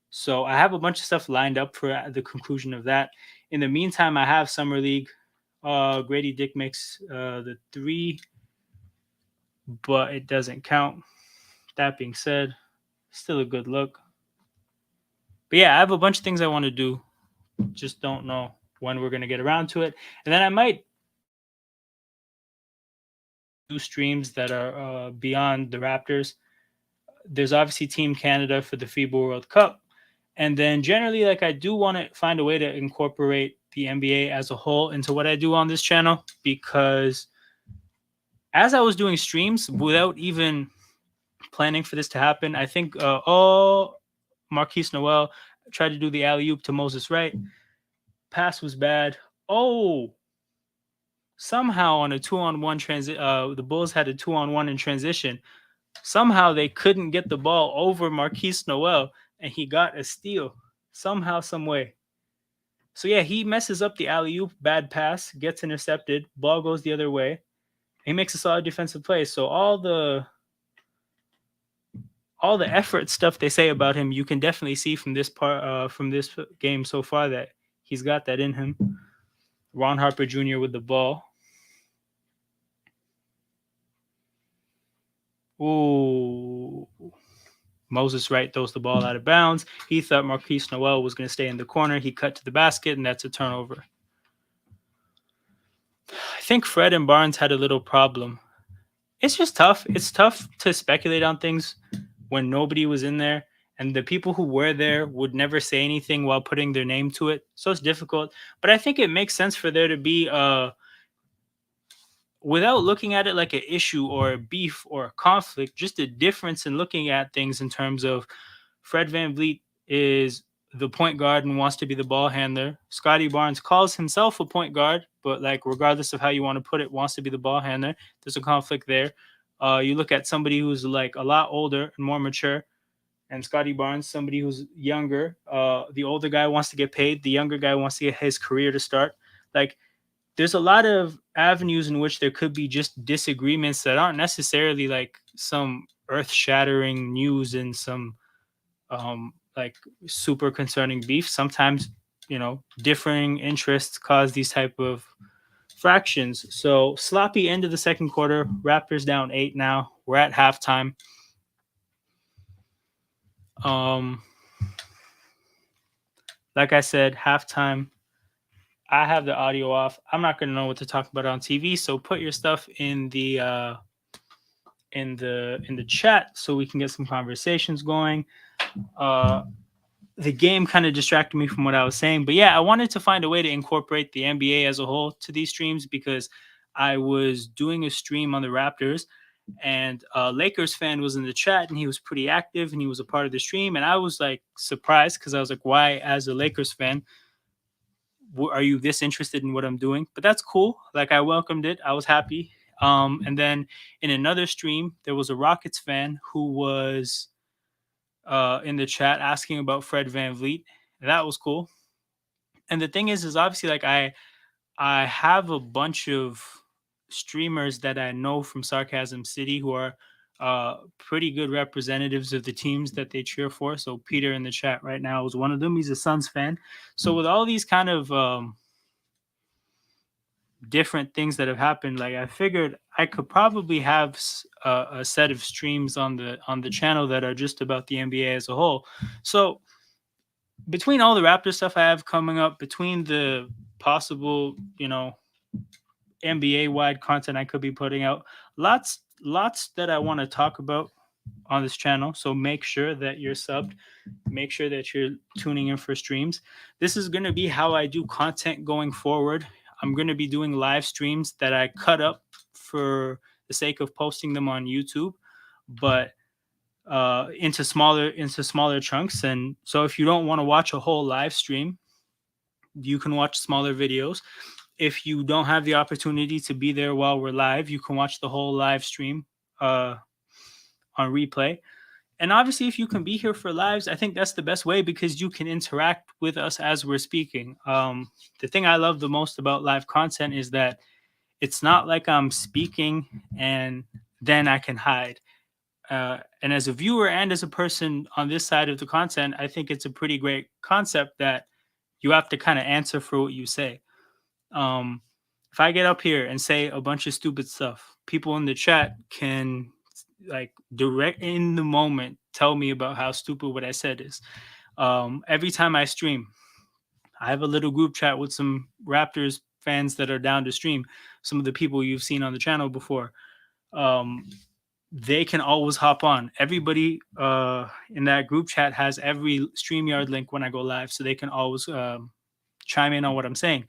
So I have a bunch of stuff lined up for the conclusion of that. In the meantime, I have Summer League. Grady Dick makes the 3, but it doesn't count. That being said, still a good look. But yeah, I have a bunch of things I want to do. Just don't know when we're going to get around to it. And then I might do streams that are beyond the Raptors. There's obviously Team Canada for the FIBA World Cup. And then generally, like, I do want to find a way to incorporate the NBA as a whole into what I do on this channel, because as I was doing streams without even planning for this to happen, I think Marquise Noel tried to do the alley-oop to Moses Wright. Pass was bad. Oh, somehow on a 2-on-1 transit, the Bulls had a 2-on-1 in transition. Somehow they couldn't get the ball over Marquise Noel, and he got a steal somehow, some way. So yeah, he messes up the alley-oop, bad pass, gets intercepted, ball goes the other way. He makes a solid defensive play. So all the effort stuff they say about him, you can definitely see from this game so far that he's got that in him. Ron Harper Jr. with the ball. Ooh. Moses Wright throws the ball out of bounds. He thought Marquise Noel was going to stay in the corner. He cut to the basket, and that's a turnover. I think Fred and Barnes had a little problem. It's just tough. It's tough to speculate on things when nobody was in there, and the people who were there would never say anything while putting their name to it. So it's difficult. But I think it makes sense for there to be without looking at it like an issue or a beef or a conflict, just a difference in looking at things in terms of Fred VanVleet is the point guard and wants to be the ball handler. Scotty Barnes calls himself a point guard, but like regardless of how you want to put it, wants to be the ball handler. There's a conflict there. You look at somebody who's like a lot older and more mature, and Scotty Barnes, somebody who's younger. The older guy wants to get paid. The younger guy wants to get his career to start. Like, there's a lot of avenues in which there could be just disagreements that aren't necessarily like some earth-shattering news and some like super concerning beef. Sometimes, differing interests cause these type of fractions. So sloppy end of the second quarter. Raptors down 8 now. We're at halftime. Um, like I said, halftime. I have the audio off. I'm not gonna know what to talk about on TV. So put your stuff in the chat so we can get some conversations going. Uh, the game kind of distracted me from what I was saying. But yeah, I wanted to find a way to incorporate the NBA as a whole to these streams because I was doing a stream on the Raptors and a Lakers fan was in the chat and he was pretty active and he was a part of the stream. And I was like surprised because I was like, why, as a Lakers fan, are you this interested in what I'm doing? But that's cool. Like I welcomed it. I was happy. And then in another stream, there was a Rockets fan who was in the chat asking about Fred Van Vliet. That was cool. And the thing is obviously like I have a bunch of streamers that I know from Sarcasm City who are pretty good representatives of the teams that they cheer for. So Peter in the chat right now is one of them. He's a Suns fan. So with all these kind of different things that have happened, like I figured I could probably have a set of streams on the channel that are just about the NBA as a whole. So between all the Raptor stuff I have coming up, between the possible, NBA wide content I could be putting out, lots that I want to talk about on this channel. So make sure that you're subbed. Make sure that you're tuning in for streams. This is going to be how I do content going forward. I'm going to be doing live streams that I cut up for the sake of posting them on YouTube, but into smaller chunks. And so if you don't want to watch a whole live stream, you can watch smaller videos. If you don't have the opportunity to be there while we're live, you can watch the whole live stream on replay. And obviously, if you can be here for lives, I think that's the best way because you can interact with us as we're speaking. The thing I love the most about live content is that it's not like I'm speaking and then I can hide. And as a viewer and as a person on this side of the content, I think it's a pretty great concept that you have to kind of answer for what you say. If I get up here and say a bunch of stupid stuff, people in the chat can like direct in the moment tell me about how stupid what I said is. Every time I stream, I have a little group chat with some Raptors fans that are down to stream. Some of the people you've seen on the channel before. They can always hop on. Everybody in that group chat has every StreamYard link when I go live, so they can always chime in on what I'm saying.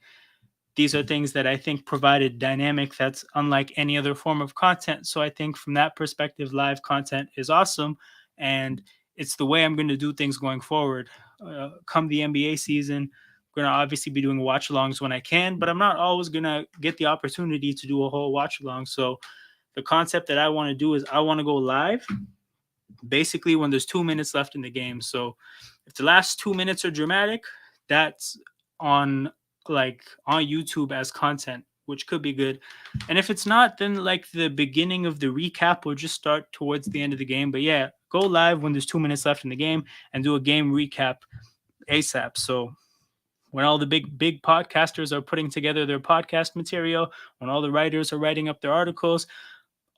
These are things that I think provide a dynamic that's unlike any other form of content. So I think from that perspective, live content is awesome. And it's the way I'm going to do things going forward. Come the NBA season, I'm going to obviously be doing watch-alongs when I can, but I'm not always going to get the opportunity to do a whole watch-along. So the concept that I want to do is I want to go live basically when there's 2 minutes left in the game. So if the last 2 minutes are dramatic, that's on YouTube as content, which could be good. And if it's not, then like the beginning of the recap will just start towards the end of the game. But yeah, go live when there's 2 minutes left in the game and do a game recap ASAP. So when all the big podcasters are putting together their podcast material, when all the writers are writing up their articles,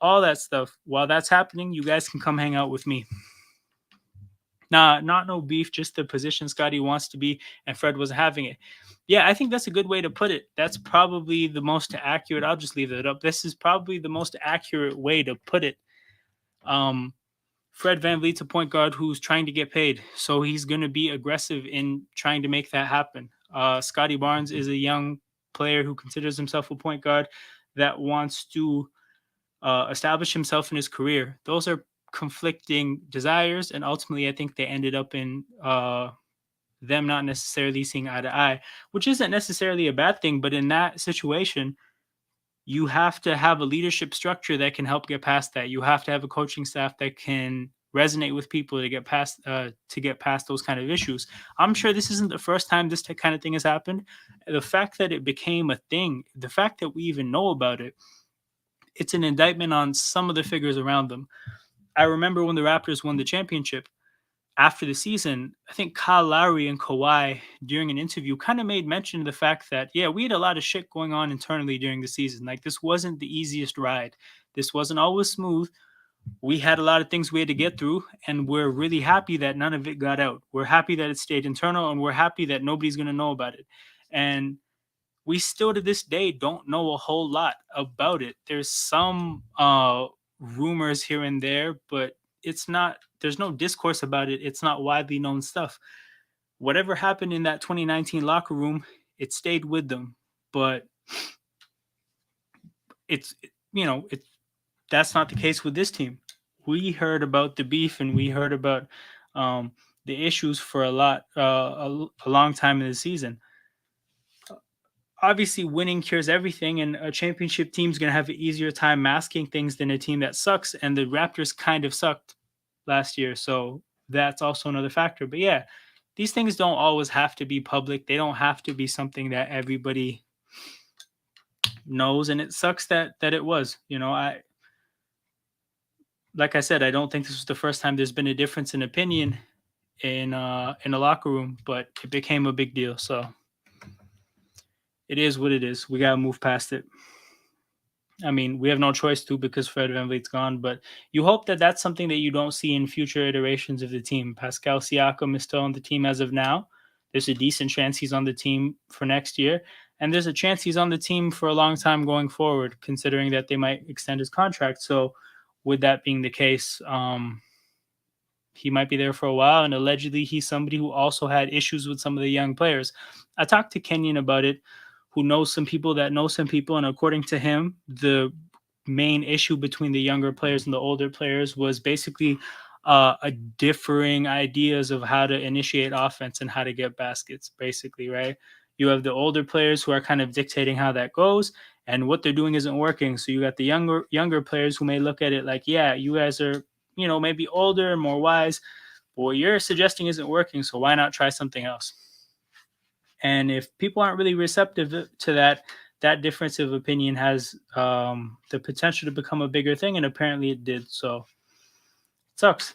all that stuff, while that's happening, you guys can come hang out with me. Nah, not no beef, just the position Scotty wants to be, and Fred was having it. Yeah, I think that's a good way to put it. That's probably the most accurate. I'll just leave it up. This is probably the most accurate way to put it. Fred VanVleet's a point guard who's trying to get paid, so he's going to be aggressive in trying to make that happen. Scotty Barnes is a young player who considers himself a point guard that wants to establish himself in his career. Those are conflicting desires, and ultimately I think they ended up in them not necessarily seeing eye to eye, which isn't necessarily a bad thing. But in that situation, you have to have a leadership structure that can help get past that. You have to have a coaching staff that can resonate with people to get past those kind of issues. I'm sure this isn't the first time this kind of thing has happened. The fact that it became a thing, the fact that we even know about it, it's an indictment on some of the figures around them. I remember when the Raptors won the championship after the season, I think Kyle Lowry and Kawhi during an interview kind of made mention of the fact that, yeah, we had a lot of shit going on internally during the season. Like, this wasn't the easiest ride. This wasn't always smooth. We had a lot of things we had to get through, and we're really happy that none of it got out. We're happy that it stayed internal, and we're happy that nobody's going to know about it. And we still to this day don't know a whole lot about it. There's some rumors here and there, but it's not, there's no discourse about it. It's not widely known stuff. Whatever happened in that 2019 locker room, it stayed with them. But it's, it's, that's not the case with this team. We heard about the beef and we heard about the issues for a long time in the season. Obviously, winning cures everything, and a championship team's going to have an easier time masking things than a team that sucks. And the Raptors kind of sucked last year, so that's also another factor. But yeah, these things don't always have to be public. They don't have to be something that everybody knows, and it sucks that it was. Like I said, I don't think this was the first time there's been a difference in opinion in a locker room, but it became a big deal. So it is what it is. We gotta move past it. I mean, we have no choice to, because Fred VanVleet's gone, but you hope that that's something that you don't see in future iterations of the team. Pascal Siakam is still on the team as of now. There's a decent chance he's on the team for next year, and there's a chance he's on the team for a long time going forward, considering that they might extend his contract. So with that being the case, he might be there for a while, and allegedly he's somebody who also had issues with some of the young players. I talked to Kenyon about it, who knows some people that know some people, and according to him, the main issue between the younger players and the older players was basically a differing ideas of how to initiate offense and how to get baskets, basically, right? You have the older players who are kind of dictating how that goes, and what they're doing isn't working. So you got the younger players who may look at it like, yeah, you guys are, maybe older and more wise, but what you're suggesting isn't working, so why not try something else? And if people aren't really receptive to that difference of opinion has the potential to become a bigger thing, and apparently it did. So it sucks,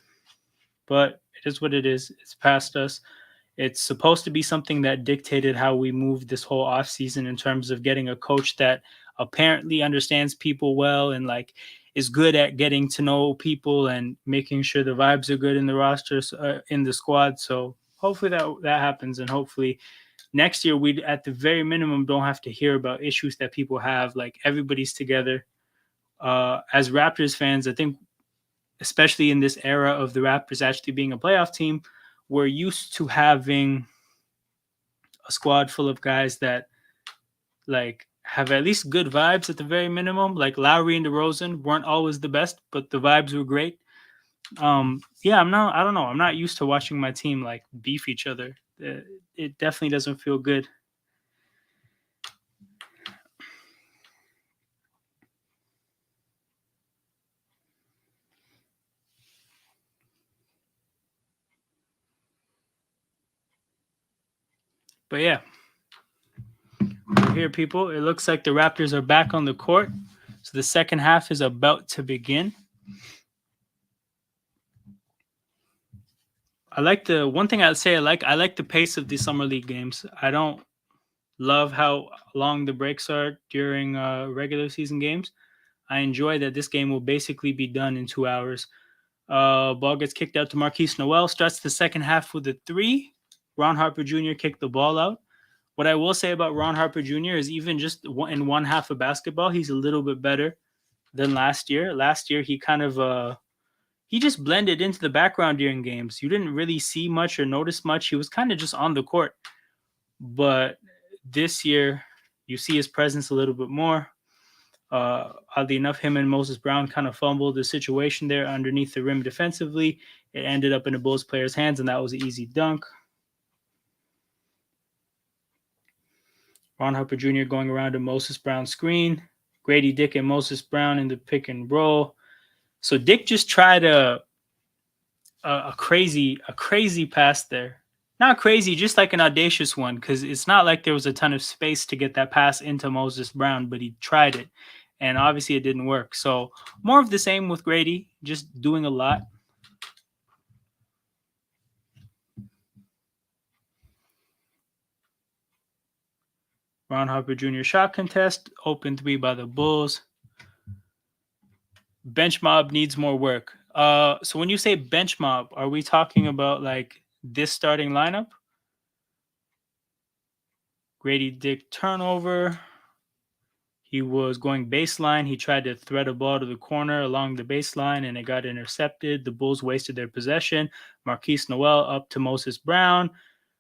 but it is what it is. It's past us. It's supposed to be something that dictated how we moved this whole offseason in terms of getting a coach that apparently understands people well and like is good at getting to know people and making sure the vibes are good in the rosters, in the squad. So hopefully that happens, and hopefully next year we at the very minimum don't have to hear about issues that people have. Like, everybody's together. As Raptors fans, I think especially in this era of the Raptors actually being a playoff team, we're used to having a squad full of guys that like have at least good vibes at the very minimum. Like Lowry and DeRozan weren't always the best, but the vibes were great. Yeah, I don't know. I'm not used to watching my team like beef each other. It definitely doesn't feel good. But yeah, we're here, people. It looks like the Raptors are back on the court. So the second half is about to begin. I like the one thing I'd say. I like the pace of the summer league games. I don't love how long the breaks are during regular season games. I enjoy that this game will basically be done in 2 hours. Ball gets kicked out to Marquise Noel. Starts the second half with a three. Ron Harper Jr. kicked the ball out. What I will say about Ron Harper Jr. is even just in one half of basketball, he's a little bit better than last year. Last year, he kind of he just blended into the background during games. You didn't really see much or notice much. He was kind of just on the court. But this year, you see his presence a little bit more. Oddly enough, him and Moses Brown kind of fumbled the situation there underneath the rim defensively. It ended up in a Bulls player's hands, and that was an easy dunk. Ron Harper Jr. going around a Moses Brown screen. Gradey, Dick, and Moses Brown in the pick and roll. So Dick just tried a crazy pass there. Not crazy, just like an audacious one, because it's not like there was a ton of space to get that pass into Moses Brown, but he tried it. and obviously it didn't work. So more of the same with Gradey, just doing a lot. Ron Harper Jr. shot contest, open three by the Bulls. Bench mob needs more work. So when you say bench mob, are we talking about like this starting lineup? Gradey Dick turnover. He was going baseline. He tried to thread a ball to the corner along the baseline, and it got intercepted. The Bulls wasted their possession. Marquise Noel up to Moses Brown.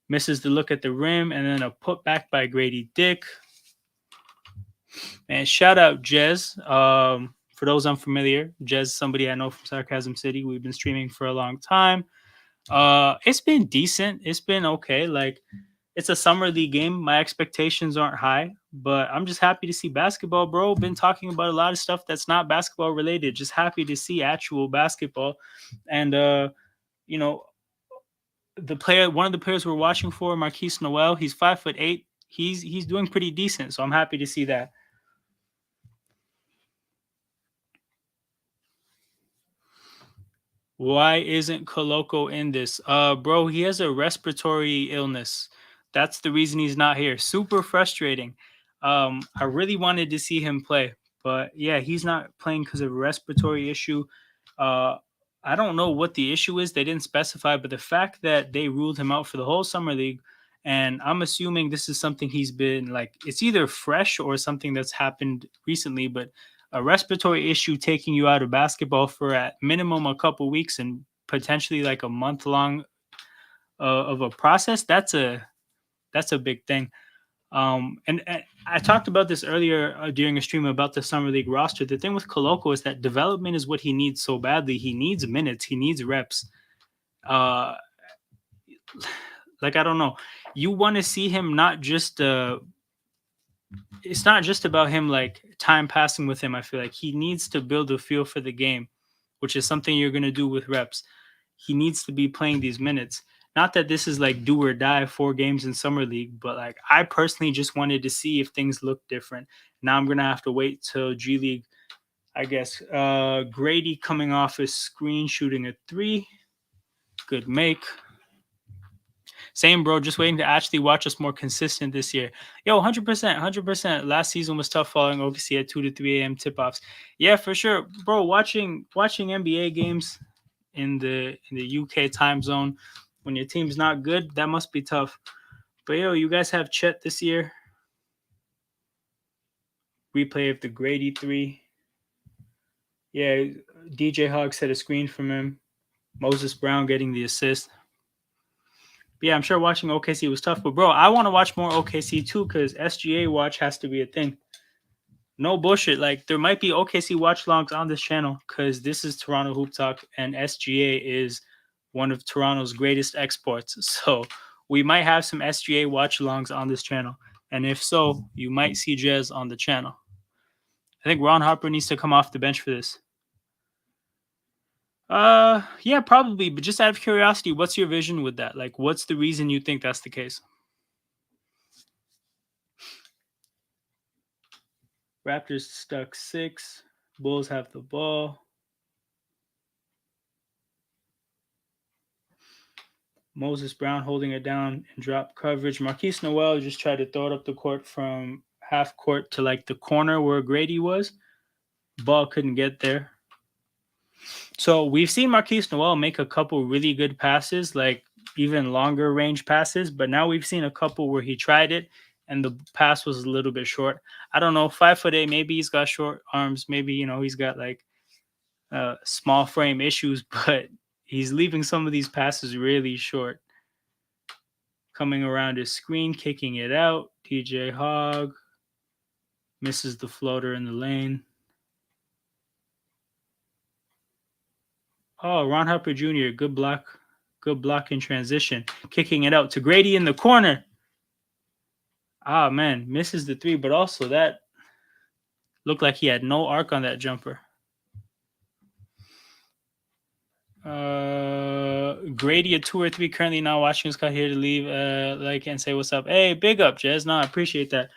Misses the look at the rim, and then a putback by Gradey Dick. And shout out Jez. For those unfamiliar, Jez, somebody I know from Sarcasm City. We've been streaming for a long time. It's been decent. It's been okay. Like, it's a summer league game. My expectations aren't high, but I'm just happy to see basketball, bro. Been talking about a lot of stuff that's not basketball related. Just happy to see actual basketball. And you know, one of the players we're watching for, Marquise Noel, he's 5'8". He's doing pretty decent. So I'm happy to see that. Why isn't Koloko in this? Bro, he has a respiratory illness. That's the reason he's not here. Super frustrating. I really wanted to see him play, but yeah, he's not playing because of a respiratory issue. Uh, I don't know what the issue is. They didn't specify, but the fact that they ruled him out for the whole summer league, and I'm assuming this is something he's been like, it's either fresh or something that's happened recently, but a respiratory issue taking you out of basketball for at minimum a couple weeks and potentially like a month long of a process, that's a big thing. And I talked about this earlier during a stream about the summer league roster. The thing with Koloko is that development is what he needs so badly. He needs minutes, he needs reps. uh like, I don't know, you want to see him not just it's not just about him like time passing with him. I feel like he needs to build a feel for the game, which is something you're going to do with reps. He needs to be playing these minutes. Not that this is like do or die 4 games in summer league, but like I personally just wanted to see if things look different. Now I'm going to have to wait till G League, I guess. Gradey coming off his screen, shooting a 3. Good make. Same, bro. Just waiting to actually watch us more consistent this year. Yo, 100%, 100%. Last season was tough following OKC at 2 to 3 a.m. tip-offs. Yeah, for sure, bro. Watching NBA games in the UK time zone when your team's not good, that must be tough. But yo, you guys have Chet this year. Replay of the Gradey 3. Yeah, DJ Hogg set a screen from him. Moses Brown getting the assist. But yeah, I'm sure watching OKC was tough. But bro, I want to watch more OKC too because SGA watch has to be a thing. No bullshit. Like, there might be OKC watch logs on this channel because this is Toronto Hoop Talk and SGA is one of Toronto's greatest exports. So we might have some SGA watch alongs on this channel. And if so, you might see Jez on the channel. I think Ron Harper needs to come off the bench for this. Yeah, probably. But just out of curiosity, what's your vision with that? Like, what's the reason you think that's the case? Raptors stuck 6. Bulls have the ball. Moses Brown holding it down and drop coverage. Marquise Noel just tried to throw it up the court from half court to like the corner where Gradey was. Ball couldn't get there. So we've seen Marquise Noel make a couple really good passes, like even longer range passes, but now we've seen a couple where he tried it and the pass was a little bit short. I don't know, 5'8", maybe he's got short arms, maybe, he's got like small frame issues, but he's leaving some of these passes really short. Coming around his screen, kicking it out. DJ Hogg misses the floater in the lane. Oh, Ron Harper Jr., good block in transition. Kicking it out to Gradey in the corner. Ah, man, misses the 3, but also that looked like he had no arc on that jumper. Gradey, a 2 or 3, currently not watching. Scott here to leave, like and say what's up. Hey, big up, Jez. No, I appreciate that.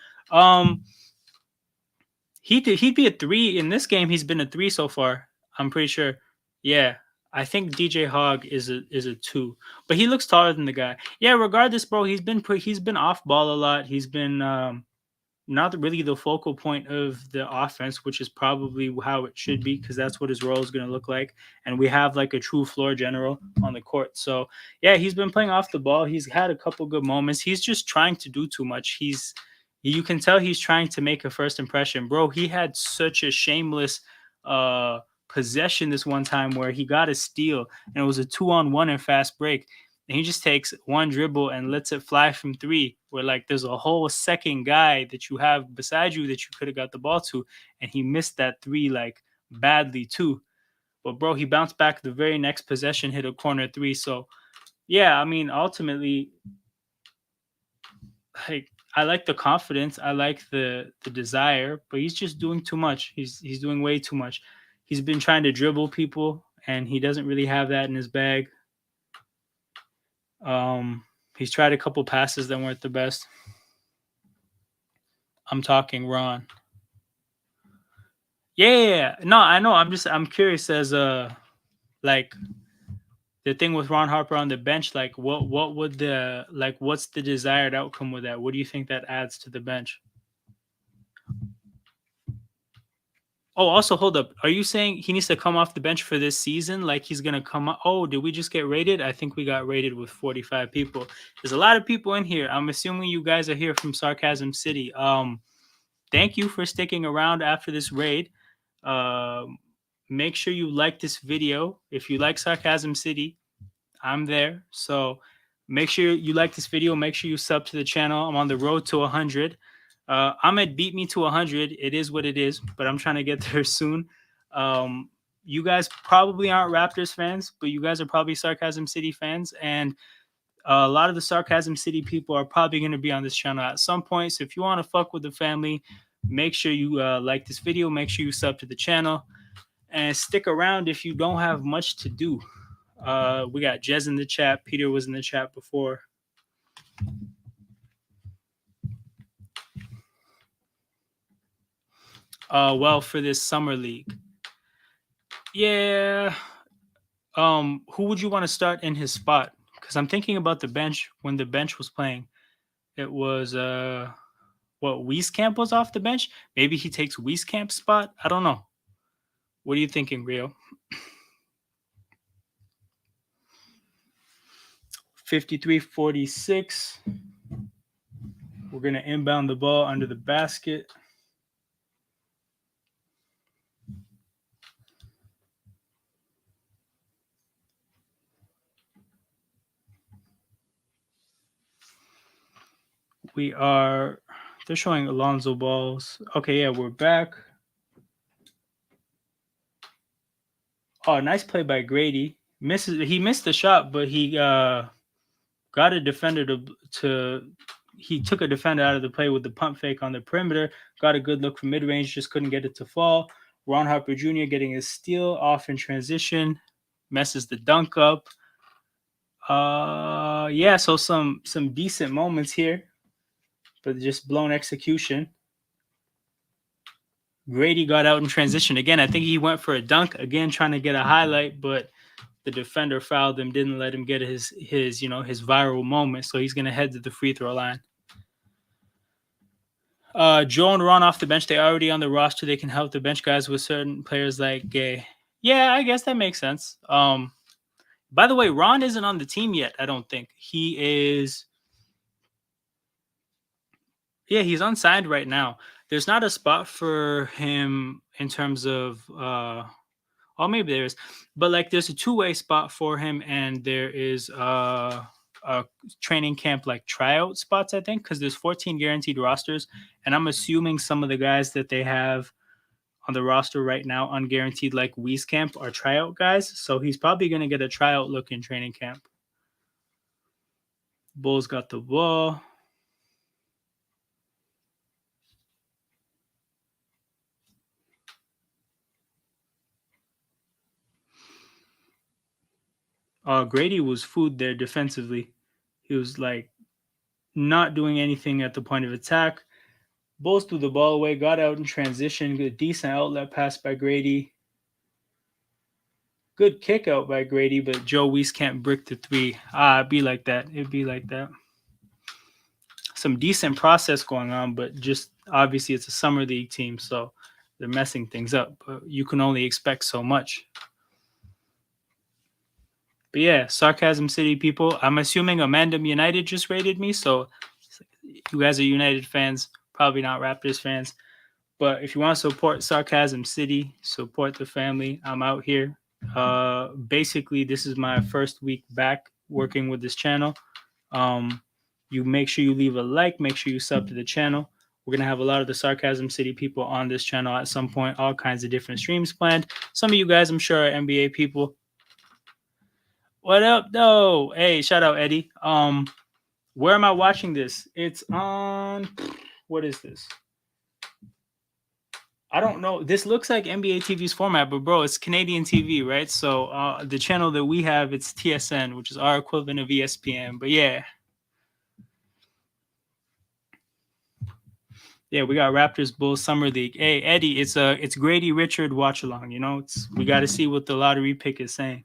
He'd be a 3 in this game. He's been a 3 so far. I'm pretty sure. Yeah. I think DJ Hogg is a 2. But he looks taller than the guy. Yeah, regardless, bro, he's been off ball a lot. He's been not really the focal point of the offense, which is probably how it should be because that's what his role is going to look like. And we have like a true floor general on the court. So yeah, he's been playing off the ball. He's had a couple good moments. He's just trying to do too much. You can tell he's trying to make a first impression, bro. He had such a shameless uh possession this one time where he got a steal and it was a 2-on-1 in fast break and he just takes one dribble and lets it fly from three, where like there's a whole second guy that you have beside you that you could have got the ball to, and he missed that three like badly too. But bro, he bounced back the very next possession, hit a corner three. So yeah, I mean, ultimately, like I like the confidence, I like the desire, but he's just doing too much. He's doing way too much. He's been trying to dribble people, and he doesn't really have that in his bag. He's tried a couple passes that weren't the best. I'm talking Ron. Yeah. No, I know. I'm curious as like the thing with Ron Harper on the bench, like what would the like what's the desired outcome with that? What do you think that adds to the bench? Oh, also hold up. Are you saying he needs to come off the bench for this season? Like he's gonna come up? Oh, did we just get rated? I think we got rated with 45 people. There's a lot of people in here. I'm assuming you guys are here from Sarcasm City. Thank you for sticking around after this raid. Um, Make sure you like this video. If you like Sarcasm City, I'm there. So make sure you like this video. Make sure you sub to the channel. I'm on the road to 100. Ahmed beat me to 100. It is what it is, but I'm trying to get there soon. You guys probably aren't Raptors fans, but you guys are probably Sarcasm City fans. And a lot of the Sarcasm City people are probably going to be on this channel at some point. So if you want to fuck with the family, make sure you like this video. Make sure you sub to the channel and stick around if you don't have much to do. We got Jez in the chat. Peter was in the chat before. Well, for this summer league, yeah. Who would you want to start in his spot? Because I'm thinking about the bench when the bench was playing. It was what Wieskamp was off the bench. Maybe he takes Wieskamp's spot. I don't know. What are you thinking, Rio? 53-46. We're gonna inbound the ball under the basket. They're showing Alonzo balls. Okay, yeah, we're back. Oh, nice play by Gradey. He missed the shot, but he got a defender he took a defender out of the play with the pump fake on the perimeter. Got a good look from mid range, just couldn't get it to fall. Ron Harper Jr. getting his steal off in transition, messes the dunk up. Yeah, so some decent moments here, but just blown execution. Gradey got out in transition again. I think he went for a dunk again, trying to get a highlight, but the defender fouled him, didn't let him get his viral moment. So he's gonna head to the free throw line. Joe and Ron off the bench. They're already on the roster. They can help the bench guys with certain players like Gay. Yeah, I guess that makes sense. By the way, Ron isn't on the team yet. I don't think he is. Yeah, he's unsigned right now. There's not a spot for him in terms of oh, maybe there is, but like there's a two-way spot for him, and there is a training camp like tryout spots, I think, because there's 14 guaranteed rosters, and I'm assuming some of the guys that they have on the roster right now unguaranteed like Wieskamp are tryout guys, so he's probably going to get a tryout look in training camp. Bulls got the ball. Gradey was food there defensively. He was like not doing anything at the point of attack. Bulls threw the ball away, got out in transition. Good, decent outlet pass by Gradey. Good kick out by Gradey, but Joe Weiss can't brick the three. It'd be like that. It'd be like that. Some decent process going on, but just obviously it's a summer league team, so they're messing things up. But you can only expect so much. But yeah, Sarcasm City people. I'm assuming Amanda United just rated me, so you guys are United fans, probably not Raptors fans. But if you want to support Sarcasm City, support the family, I'm out here. Basically, this is my first week back working with this channel. You make sure you leave a like, make sure you sub to the channel. We're going to have a lot of the Sarcasm City people on this channel at some point, all kinds of different streams planned. Some of you guys, I'm sure, are NBA people. What up, though? Hey, shout out, Eddie. Where am I watching this? It's on, what is this? I don't know. This looks like NBA TV's format, but bro, it's Canadian TV, right? So the channel that we have, it's TSN, which is our equivalent of ESPN. But yeah. Yeah, we got Raptors-Bulls Summer League. Hey, Eddie, it's Gradey Richard Watchalong. You know, we got to see what the lottery pick is saying.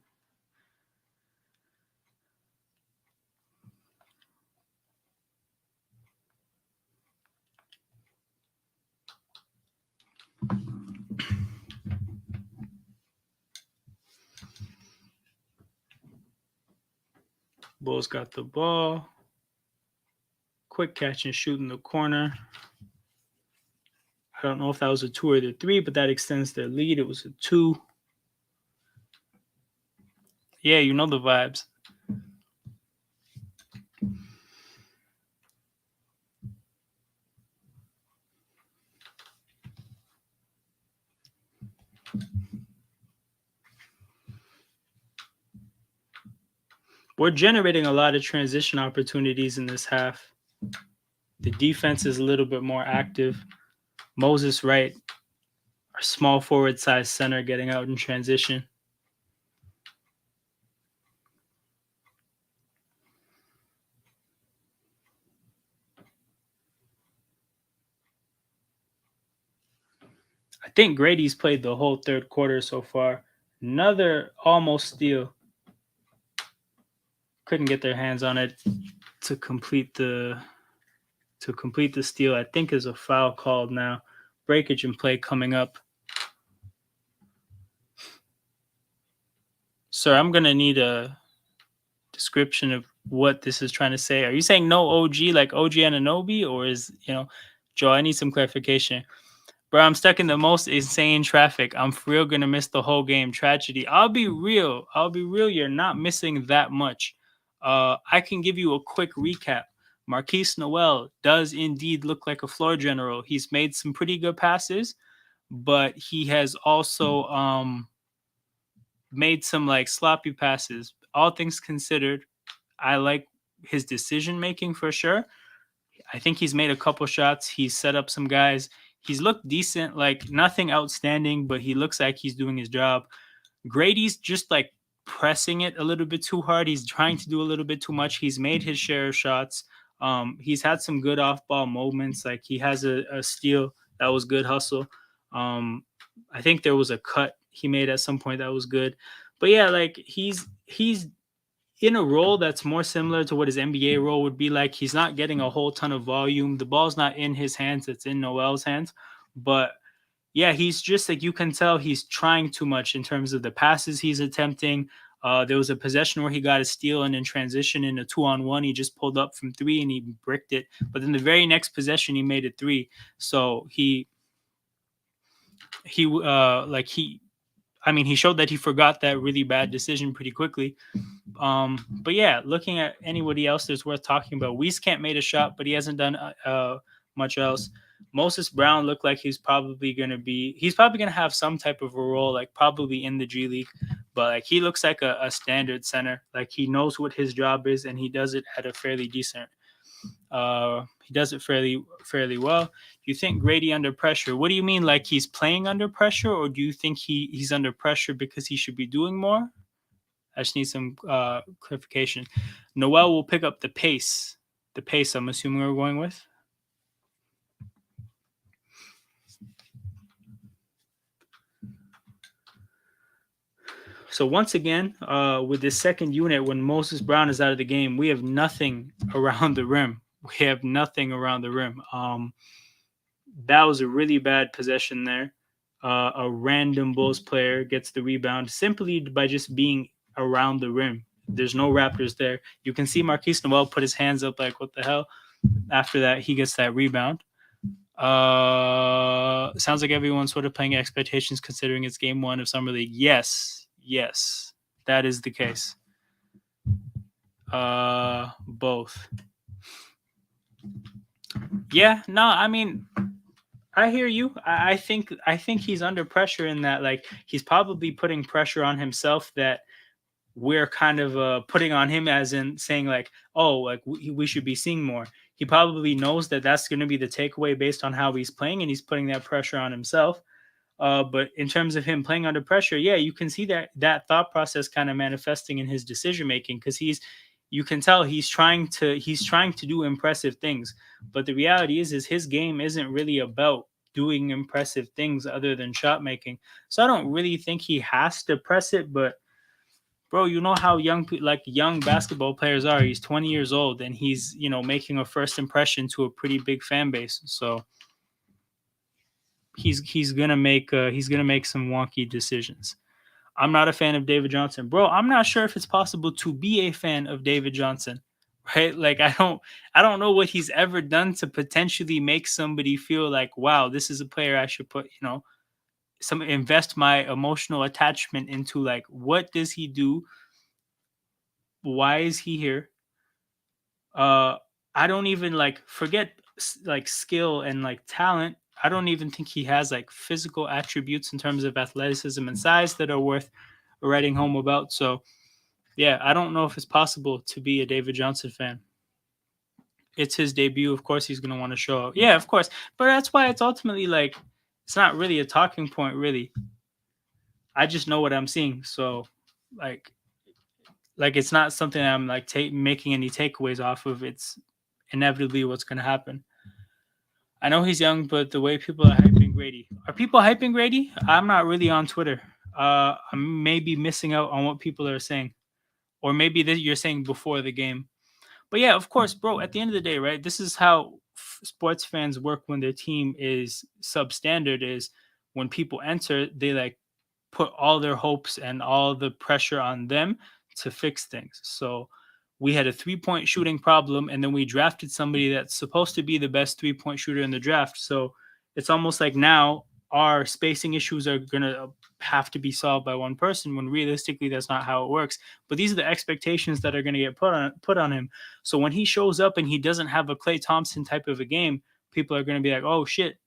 Bulls got the ball. Quick catch and shoot in the corner. I don't know if that was a 2 or the 3, but that extends their lead. It was a 2. Yeah, you know the vibes. We're generating a lot of transition opportunities in this half. The defense is a little bit more active. Moses Wright, our small forward size center, getting out in transition. I think Gradey's played the whole third quarter so far. Another almost steal. Couldn't get their hands on it to complete the steal. I think is a foul called now. Breakage and play coming up. Sir, I'm gonna need a description of what this is trying to say. Are you saying no OG like OG Ananobi, or is Joe? I need some clarification. Bro, I'm stuck in the most insane traffic. I'm for real gonna miss the whole game. Tragedy. I'll be real. You're not missing that much. I can give you a quick recap. Marquise Noel does indeed look like a floor general. He's made some pretty good passes, but he has also made some like sloppy passes. All things considered, I like his decision making for sure. I think he's made a couple shots. He's set up some guys. He's looked decent, like nothing outstanding, but he looks like he's doing his job. Gradey's just like pressing it a little bit too hard. He's trying to do a little bit too much. He's made his share of shots. He's had some good off-ball moments. Like he has a steal that was good hustle. I think there was a cut he made at some point that was good. But yeah, like he's in a role that's more similar to what his NBA role would be like. He's not getting a whole ton of volume. The ball's not in his hands. It's in Noel's hands. But yeah, he's just like, you can tell he's trying too much in terms of the passes he's attempting. There was a possession where he got a steal and in transition in a 2-on-1, he just pulled up from 3 and he bricked it. But then the very next possession, he made a 3. So he showed that he forgot that really bad decision pretty quickly. But yeah, looking at anybody else that's worth talking about, Wieskamp made a shot, but he hasn't done much else. Moses Brown looked like he's probably gonna have some type of a role, like probably in the G League, but like he looks like a standard center. Like he knows what his job is and he does it at a fairly decent. He does it fairly well. Do you think Gradey under pressure? What do you mean, like he's playing under pressure, or do you think he's under pressure because he should be doing more? I just need some clarification. Noel will pick up the pace. The pace, I'm assuming we're going with. So once again, with this second unit, when Moses Brown is out of the game, we have nothing around the rim. We have nothing around the rim. That was a really bad possession there. A random Bulls player gets the rebound simply by just being around the rim. There's no Raptors there. You can see Marquise Noel put his hands up like, what the hell? After that, he gets that rebound. Sounds like everyone's sort of playing expectations considering it's game one of Summer League. Yes, that is the case. Both. Yeah, no, I mean, I hear you. I think he's under pressure in that, like, he's probably putting pressure on himself that we're kind of putting on him, as in saying like, oh, like we should be seeing more. He probably knows that that's going to be the takeaway based on how he's playing, and he's putting that pressure on himself. But in terms of him playing under pressure, yeah, you can see that thought process kind of manifesting in his decision making, because you can tell he's trying to do impressive things. But the reality is his game isn't really about doing impressive things other than shot making. So I don't really think he has to press it, but bro, you know how young basketball players are. He's 20 years old and he's, making a first impression to a pretty big fan base. So he's gonna make some wonky decisions. I'm not a fan of David Johnson, bro. I'm not sure if it's possible to be a fan of David Johnson, right? Like I don't know what he's ever done to potentially make somebody feel like, wow, this is a player I should put, some invest my emotional attachment into. Like, what does he do? Why is he here? uh I don't even, like, forget like skill and like talent. I don't even think he has like physical attributes in terms of athleticism and size that are worth writing home about. So yeah, I don't know if it's possible to be a David Johnson fan. It's his debut, of course he's going to want to show up. Yeah, of course, but that's why it's ultimately like, it's not really a talking point really. I just know what I'm seeing. So like it's not something I'm like making any takeaways off of. It's inevitably what's going to happen. I know he's young, but the way people are hyping Gradey, are people hyping Gradey? I'm not really on Twitter. I'm maybe missing out on what people are saying, or maybe that you're saying before the game. But yeah, of course, bro. At the end of the day, right? This is how sports fans work when their team is substandard. Is when people enter, they like put all their hopes and all the pressure on them to fix things. So we had a 3-point shooting problem, and then we drafted somebody that's supposed to be the best 3-point shooter in the draft. So it's almost like now our spacing issues are going to have to be solved by one person, when realistically that's not how it works. But these are the expectations that are going to get put on him. So when he shows up and he doesn't have a Klay Thompson type of a game, people are going to be like, oh shit,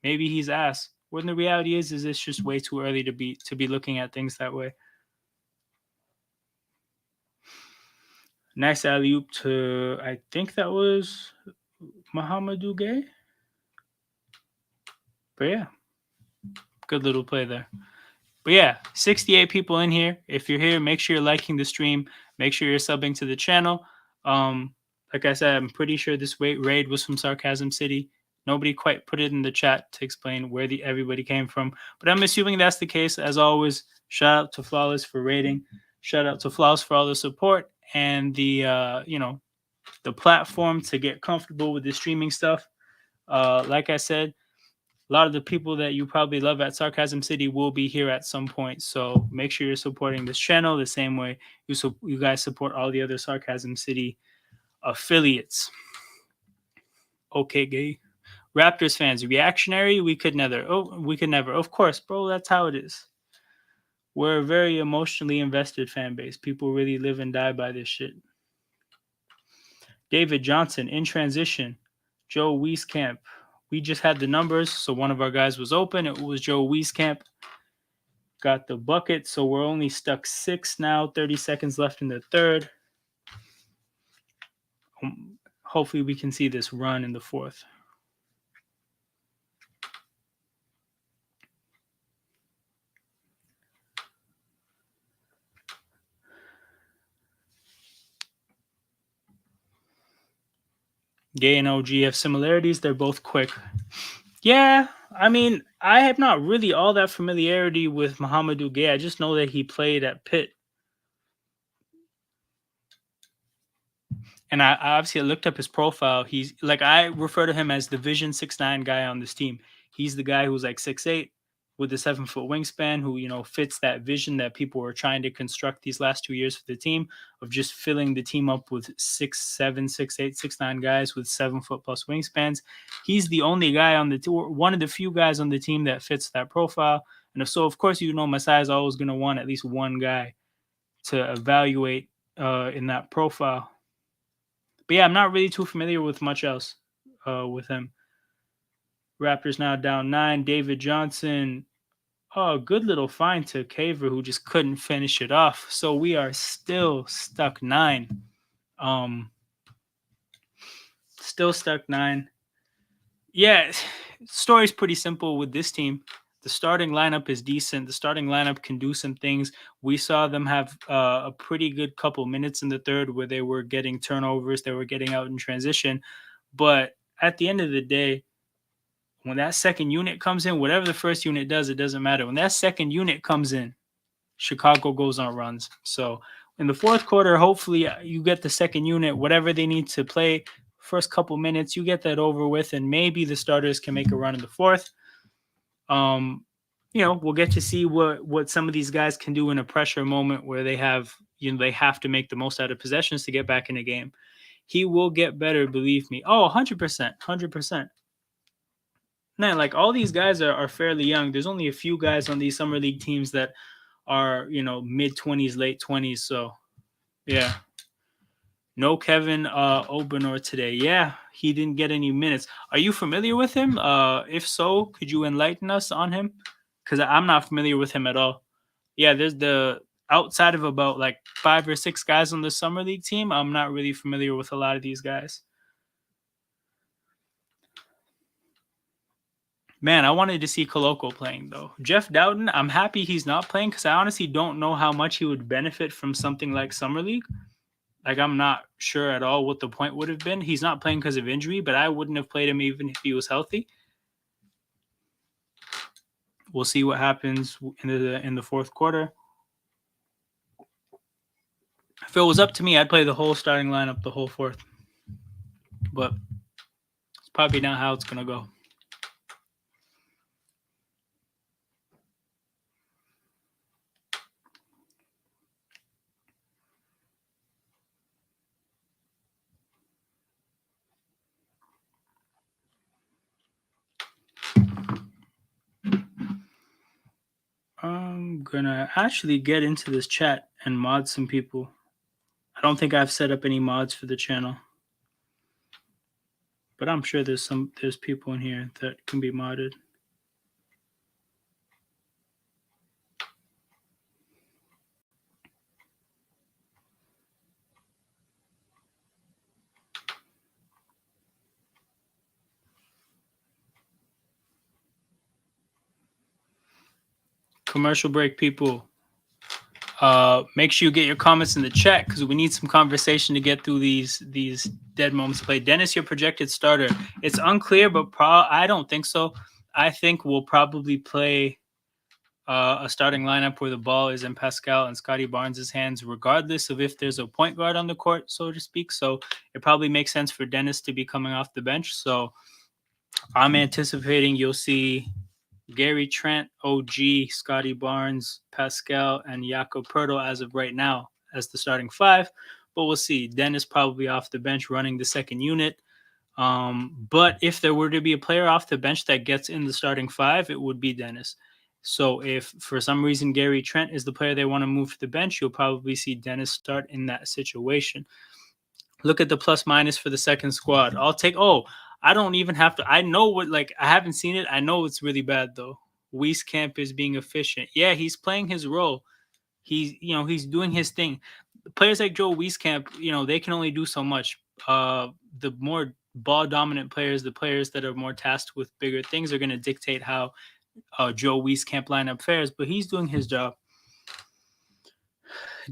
maybe he's ass. When the reality is it's just way too early to be looking at things that way. Nice alley oop to, I think that was Muhammadu Gay. But yeah, good little play there. But yeah, 68 people in here. If you're here, make sure you're liking the stream. Make sure you're subbing to the channel. Like I said, I'm pretty sure this raid was from Sarcasm City. Nobody quite put it in the chat to explain where everybody came from, but I'm assuming that's the case. As always, shout out to Flawless for raiding. Shout out to Flawless for all the support and the the platform to get comfortable with the streaming stuff. Like I said, a lot of the people that you probably love at Sarcasm City will be here at some point. So make sure you're supporting this channel the same way you guys support all the other Sarcasm City affiliates. Okay, gay. Raptors fans, reactionary? We could never. Of course, bro, that's how it is. We're a very emotionally invested fan base. People really live and die by this shit. David Johnson in transition. Joe Wieskamp. We just had the numbers, so one of our guys was open. It was Joe Wieskamp. Got the bucket, so we're only stuck 6 now. 30 seconds left in the third. Hopefully we can see this run in the fourth. Gay and OG have similarities. They're both quick. Yeah, I mean, I have not really all that familiarity with Muhammadu Gay. I just know that he played at Pitt. And I obviously looked up his profile. He's like I refer to him as the Vision 6'9" guy on this team. He's the guy who's like 6'8" with a 7-foot wingspan, who fits that vision that people were trying to construct these last 2 years for the team of just filling the team up with 6'7", 6'8", 6'9" guys with 7-foot plus wingspans. He's the only guy on the tour, one of the few guys on the team that fits that profile. And so, of course, Masai is always going to want at least one guy to evaluate in that profile. But yeah, I'm not really too familiar with much else with him. Raptors now down 9. David Johnson. Oh, good little find to Caver, who just couldn't finish it off. So we are still stuck 9. Still stuck 9. Yeah, story's pretty simple with this team. The starting lineup is decent. The starting lineup can do some things. We saw them have a pretty good couple minutes in the third where they were getting turnovers, they were getting out in transition. But at the end of the day, when that second unit comes in, whatever the first unit does, it doesn't matter. When that second unit comes in, Chicago goes on runs. So in the fourth quarter, hopefully you get the second unit, whatever they need to play, first couple minutes, you get that over with, and maybe the starters can make a run in the fourth. We'll get to see what some of these guys can do in a pressure moment where they have to make the most out of possessions to get back in the game. He will get better, believe me. Oh, 100%, 100%. Man, like all these guys are fairly young. There's only a few guys on these summer league teams that are, mid 20s, late 20s. So, yeah. No Kevin Obenor today. Yeah, he didn't get any minutes. Are you familiar with him? If so, could you enlighten us on him? Because I'm not familiar with him at all. Yeah, there's the outside of about like 5 or 6 guys on the summer league team. I'm not really familiar with a lot of these guys. Man, I wanted to see Koloko playing though. Jeff Dowden, I'm happy he's not playing because I honestly don't know how much he would benefit from something like summer league. Like I'm not sure at all what the point would have been. He's not playing because of injury, but I wouldn't have played him even if he was healthy. We'll see what happens in the fourth quarter. If it was up to me, I'd play the whole starting lineup the whole fourth. But it's probably not how it's gonna go. I'm gonna actually get into this chat and mod some people. I don't think I've set up any mods for the channel, but I'm sure there's people in here that can be modded. Commercial break, people. Make sure you get your comments in the chat because we need some conversation to get through these dead moments to play. Dennis, your projected starter. It's unclear, but I don't think so. I think we'll probably play a starting lineup where the ball is in Pascal and Scotty Barnes' hands, regardless of if there's a point guard on the court, so to speak. So it probably makes sense for Dennis to be coming off the bench. So I'm anticipating you'll see Gary Trent, OG, Scotty Barnes, Pascal, and Jakob Pertl as of right now as the starting 5. But we'll see. Dennis probably off the bench running the second unit. But if there were to be a player off the bench that gets in the starting 5, it would be Dennis. So if for some reason Gary Trent is the player they want to move to the bench, you'll probably see Dennis start in that situation. Look at the plus minus for the second squad. I don't even have to. I know I haven't seen it. I know it's really bad though. Wieskamp is being efficient. Yeah, he's playing his role. He's doing his thing. Players like Joe Wieskamp, they can only do so much. The more ball dominant players, the players that are more tasked with bigger things, are going to dictate how Joe Wieskamp lineup fares. But he's doing his job.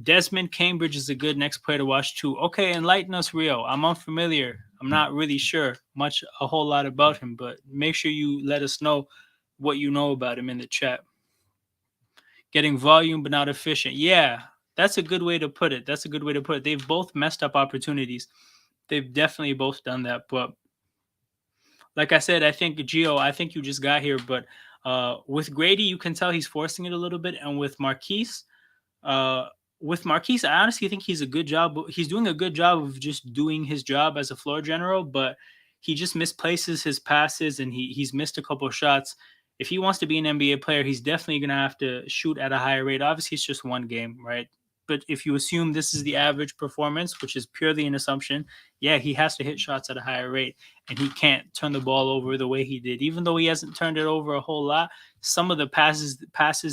Desmond Cambridge is a good next player to watch too. Okay, enlighten us, Rio. I'm unfamiliar. I'm not really sure a whole lot about him, but make sure you let us know what you know about him in the chat. Getting volume but not efficient. Yeah, that's a good way to put it. That's a good way to put it. They've both messed up opportunities. They've definitely both done that. But like I said, I think Gio, I think you just got here, but with Gradey, you can tell he's forcing it a little bit, and uh, with Marquise, I honestly think he's a good job. He's doing a good job of just doing his job as a floor general, but he just misplaces his passes and he's missed a couple of shots. If he wants to be an NBA player, he's definitely going to have to shoot at a higher rate. Obviously, it's just one game, right? But if you assume this is the average performance, which is purely an assumption, yeah, he has to hit shots at a higher rate, and he can't turn the ball over the way he did. Even though he hasn't turned it over a whole lot, some of the passes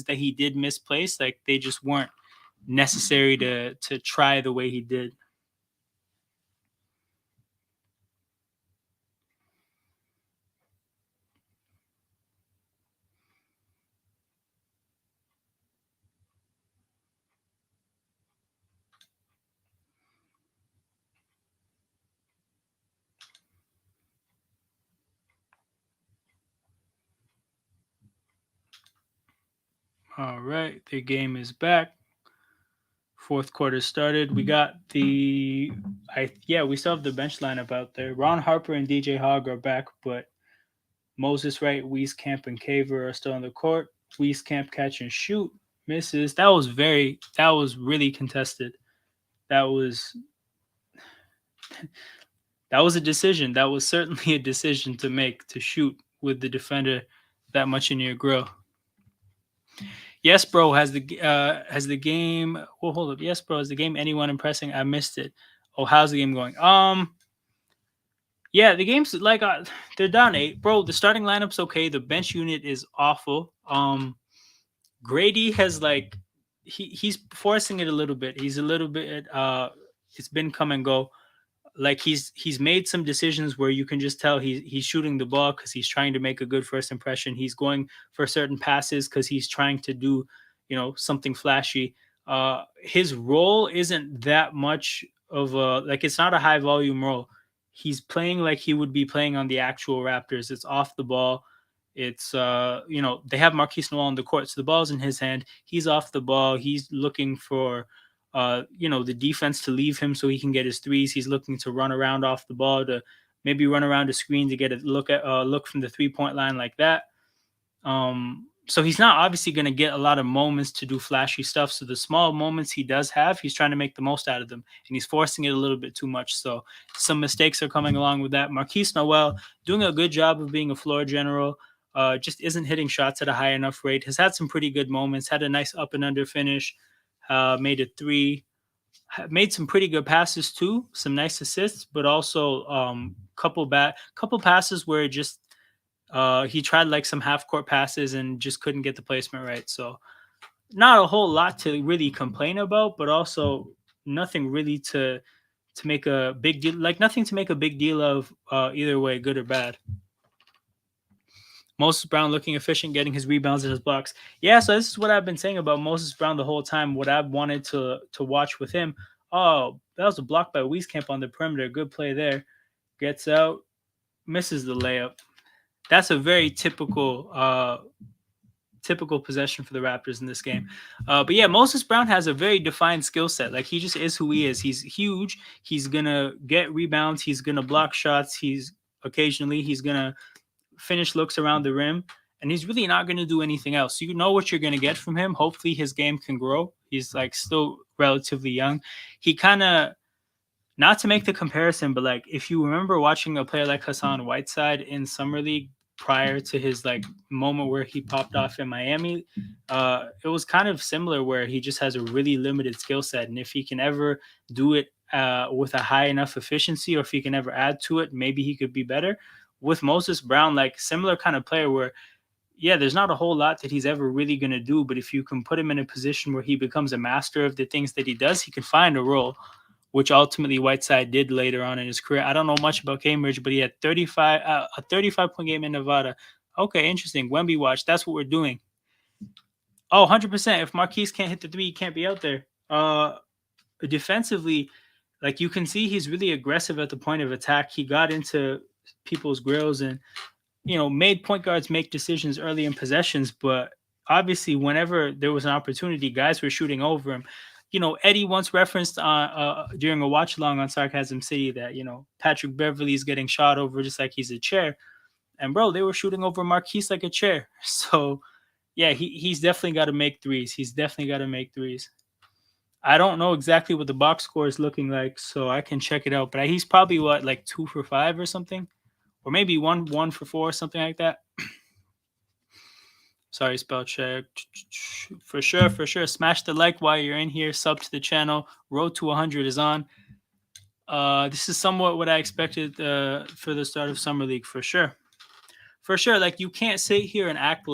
that he did misplace, like they just weren't necessary to try the way he did. All right, the game is back. Fourth quarter started. We got we still have the bench lineup out there. Ron Harper and DJ Hogg are back, but Moses Wright, Wieskamp, and Caver are still on the court. Wieskamp catch and shoot misses. That was really contested. That was that was a decision. That was certainly a decision to make, to shoot with the defender that much in your grill. Yes, bro. Has the game? Well, hold up. Yes, bro. Has the game anyone impressing? I missed it. Oh, how's the game going? Yeah, the game's like they're down 8, bro. The starting lineup's okay. The bench unit is awful. Gradey has like he's forcing it a little bit. He's a little bit. It's been come and go. Like he's made some decisions where you can just tell he's shooting the ball because he's trying to make a good first impression. He's going for certain passes because he's trying to do, something flashy. His role isn't that much of a, like, it's not a high volume role. He's playing like he would be playing on the actual Raptors. It's off the ball. It's they have Marquise Noel on the court, so the ball's in his hand. He's off the ball. He's looking for the defense to leave him so he can get his threes. He's looking to run around off the ball, to maybe run around a screen to get a look from the 3-point line like that. So he's not obviously going to get a lot of moments to do flashy stuff. So the small moments he does have, he's trying to make the most out of them, and he's forcing it a little bit too much. So some mistakes are coming along with that. Marquise Noel doing a good job of being a floor general. Just isn't hitting shots at a high enough rate. Has had some pretty good moments. Had a nice up and under finish. Made a 3. Made some pretty good passes too. Some nice assists, but also couple passes where just he tried like some half court passes and just couldn't get the placement right. So not a whole lot to really complain about, but also nothing really to make a big deal. Like nothing to make a big deal of either way, good or bad. Moses Brown looking efficient, getting his rebounds and his blocks. Yeah, so this is what I've been saying about Moses Brown the whole time. What I've wanted to watch with him. Oh, that was a block by Wieskamp on the perimeter. Good play there. Gets out, misses the layup. That's a very typical possession for the Raptors in this game. But yeah, Moses Brown has a very defined skill set. Like he just is who he is. He's huge. He's gonna get rebounds. He's gonna block shots. He's gonna finish looks around the rim, and he's really not going to do anything else. You know what you're going to get from him. Hopefully his game can grow. He's like still relatively young. He kind of, not to make the comparison, but like if you remember watching a player like Hassan Whiteside in summer league prior to his like moment where he popped off in Miami, it was kind of similar where he just has a really limited skill set, and if he can ever do it with a high enough efficiency, or if he can ever add to it, maybe he could be better. With Moses Brown, like similar kind of player where, yeah, there's not a whole lot that he's ever really going to do, but if you can put him in a position where he becomes a master of the things that he does, he can find a role, which ultimately Whiteside did later on in his career. I don't know much about Cambridge, but he had a 35-point game in Nevada. Okay, interesting. Wemby watch. That's what we're doing. Oh, 100%. If Marquise can't hit the 3, he can't be out there. Defensively, like you can see he's really aggressive at the point of attack. He got into people's grills, and made point guards make decisions early in possessions, but obviously, whenever there was an opportunity, guys were shooting over him. Eddie once referenced during a watch along on Sarcasm City that Patrick Beverly is getting shot over just like he's a chair, and bro, they were shooting over Marquise like a chair. So yeah, he's definitely got to make threes. He's definitely got to make threes. I don't know exactly what the box score is looking like, so I can check it out. But he's probably what, like 2 for 5 or something, or maybe one for four, something like that. Sorry, spell check. For sure, for sure. Smash the like while you're in here. Sub to the channel. Road to 100 is on. This is somewhat what I expected for the start of summer league, for sure. For sure, like you can't sit here and act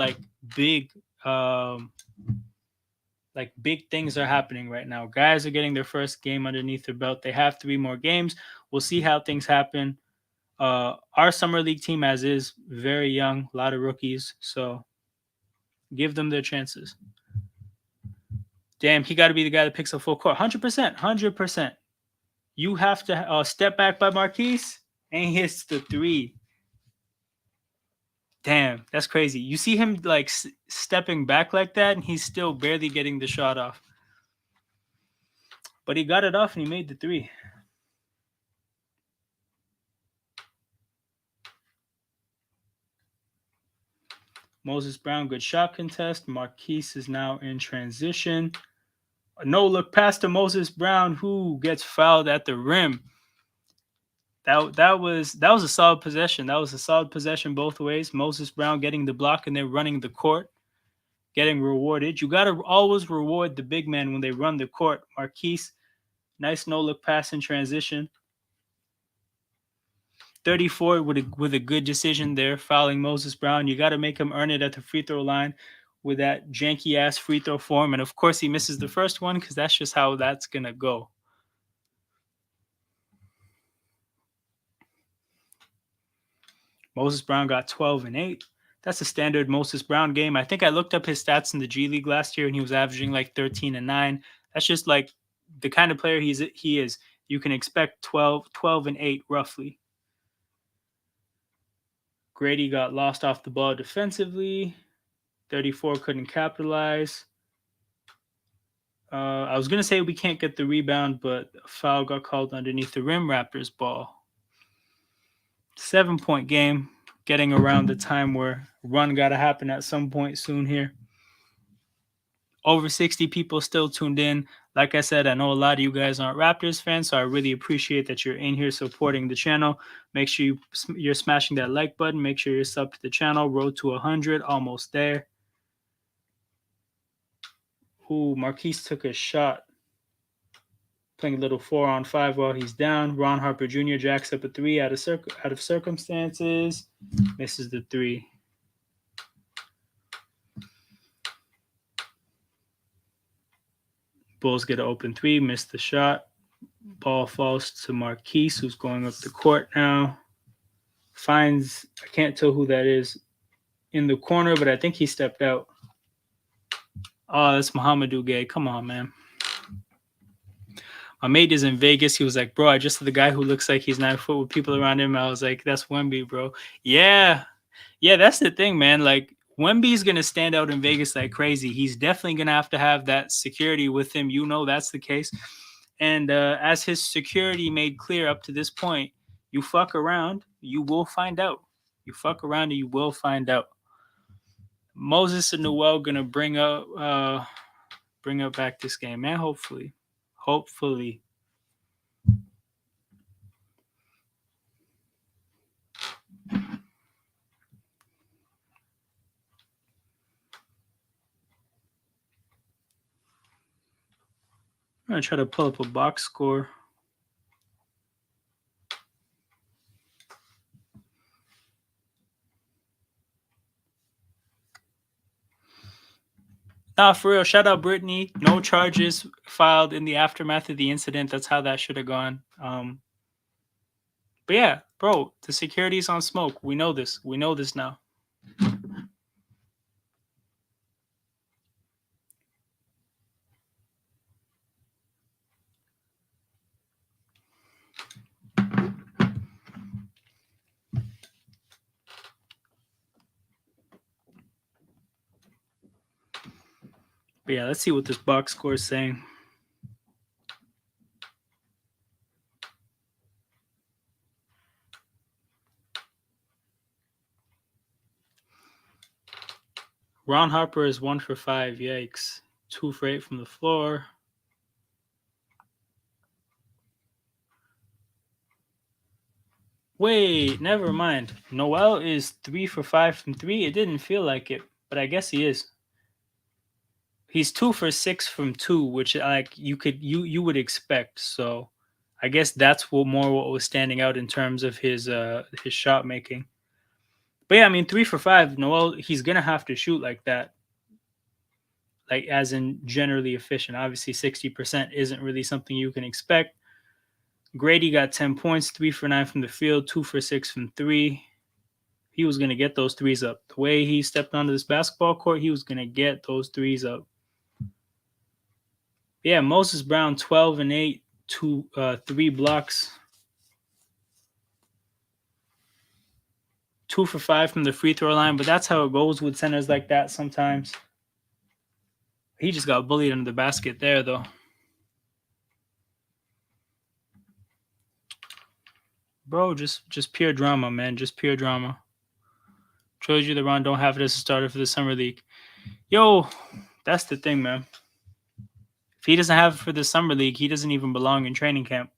big, um, like big things are happening right now. Guys are getting their first game underneath their belt. They have 3 more games. We'll see how things happen. Our summer league team, as is, very young, a lot of rookies. So give them their chances. Damn, he got to be the guy that picks up full court. 100%, 100%. You have to step back by Marquise and hits the three. Damn, that's crazy. You see him like stepping back like that, and he's still barely getting the shot off. But he got it off and he made the three. Moses Brown, good shot contest. Marquise is now in transition. A no look pass to Moses Brown, who gets fouled at the rim. That was a solid possession. That was a solid possession both ways. Moses Brown getting the block and then running the court, getting rewarded. You got to always reward the big man when they run the court. Marquise, nice no look pass in transition. 34 with a good decision there, fouling Moses Brown. You got to make him earn it at the free throw line with that janky ass free throw form. And of course, he misses the first one because that's just how that's going to go. Moses Brown got 12 and 8. That's a standard Moses Brown game. I think I looked up his stats in the G League last year and he was averaging like 13 and 9. That's just like the kind of player he is. You can expect 12 and 8 roughly. Gradey got lost off the ball defensively. 34 couldn't capitalize. I was going to say we can't get the rebound, but a foul got called underneath the rim. Raptors ball. 7-point game, getting around the time where run got to happen at some point soon here. Over 60 people still tuned in. Like I said, I know a lot of you guys aren't Raptors fans, so I really appreciate that you're in here supporting the channel. Make sure you're smashing that like button. Make sure you're sub to the channel. Road to 100, almost there. Ooh, Marquise took a shot. Playing a little 4-on-5 while he's down. Ron Harper Jr. jacks up a three out of circumstances. Misses the three. Bulls get an open three. Missed the shot. Ball falls to Marquise, who's going up the court now. Finds, I can't tell who that is in the corner, but I think he stepped out. Oh, that's Muhammadu Gay. Come on, man. My mate is in Vegas. He was like, bro, I just saw the guy who looks like he's 9 foot with people around him. I was like, that's Wemby, bro. Yeah, that's the thing, man. Like, Wemby's going to stand out in Vegas like crazy. He's definitely going to have that security with him. That's the case. And as his security made clear up to this point, you fuck around, you will find out. You fuck around and you will find out. Moses and Noel going to bring up back this game, man. Hopefully. I'm going to try to pull up a box score. Nah, for real. Shout out Brittany. No charges filed in the aftermath of the incident. That's how that should have gone. But yeah, bro, the security's on smoke. We know this. We know this now. But yeah, let's see what this box score is saying. Ron Harper is 1 for 5. Yikes. 2 for 8 from the floor. Wait, never mind. Noel is 3 for 5 from 3. It didn't feel like it, but I guess he is. He's 2 for 6 from 2, which like you would expect. So I guess that's what was standing out in terms of his shot making. But yeah, I mean 3 for 5. Noel, he's gonna have to shoot like that, like as in generally efficient. Obviously, 60% isn't really something you can expect. Gradey got 10 points, 3 for 9 from the field, 2 for 6 from 3. He was going to get those threes up. The way he stepped onto this basketball court, he was going to get those threes up. Yeah, Moses Brown, 12 and 8, 3 blocks. 2 for 5 from the free throw line, but that's how it goes with centers like that sometimes. He just got bullied under the basket there, though. Bro, just pure drama, man. Just pure drama. Shows you the Ron don't have it as a starter for the summer league. Yo, that's the thing, man. If he doesn't have it for the summer league, he doesn't even belong in training camp.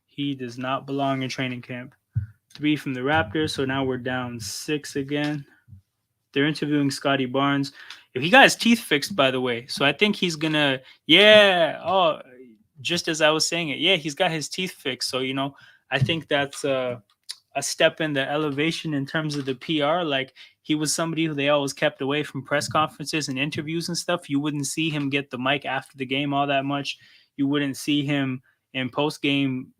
He does not belong in training camp. 3 from the Raptors, so now we're down 6 again. They're interviewing Scotty Barnes. If he got his teeth fixed, by the way, so I think he's gonna. Yeah. Oh, just as I was saying it. Yeah, he's got his teeth fixed. So I think that's a step in the elevation in terms of the PR. Like he was somebody who they always kept away from press conferences and interviews and stuff. You wouldn't see him get the mic after the game all that much. You wouldn't see him in post game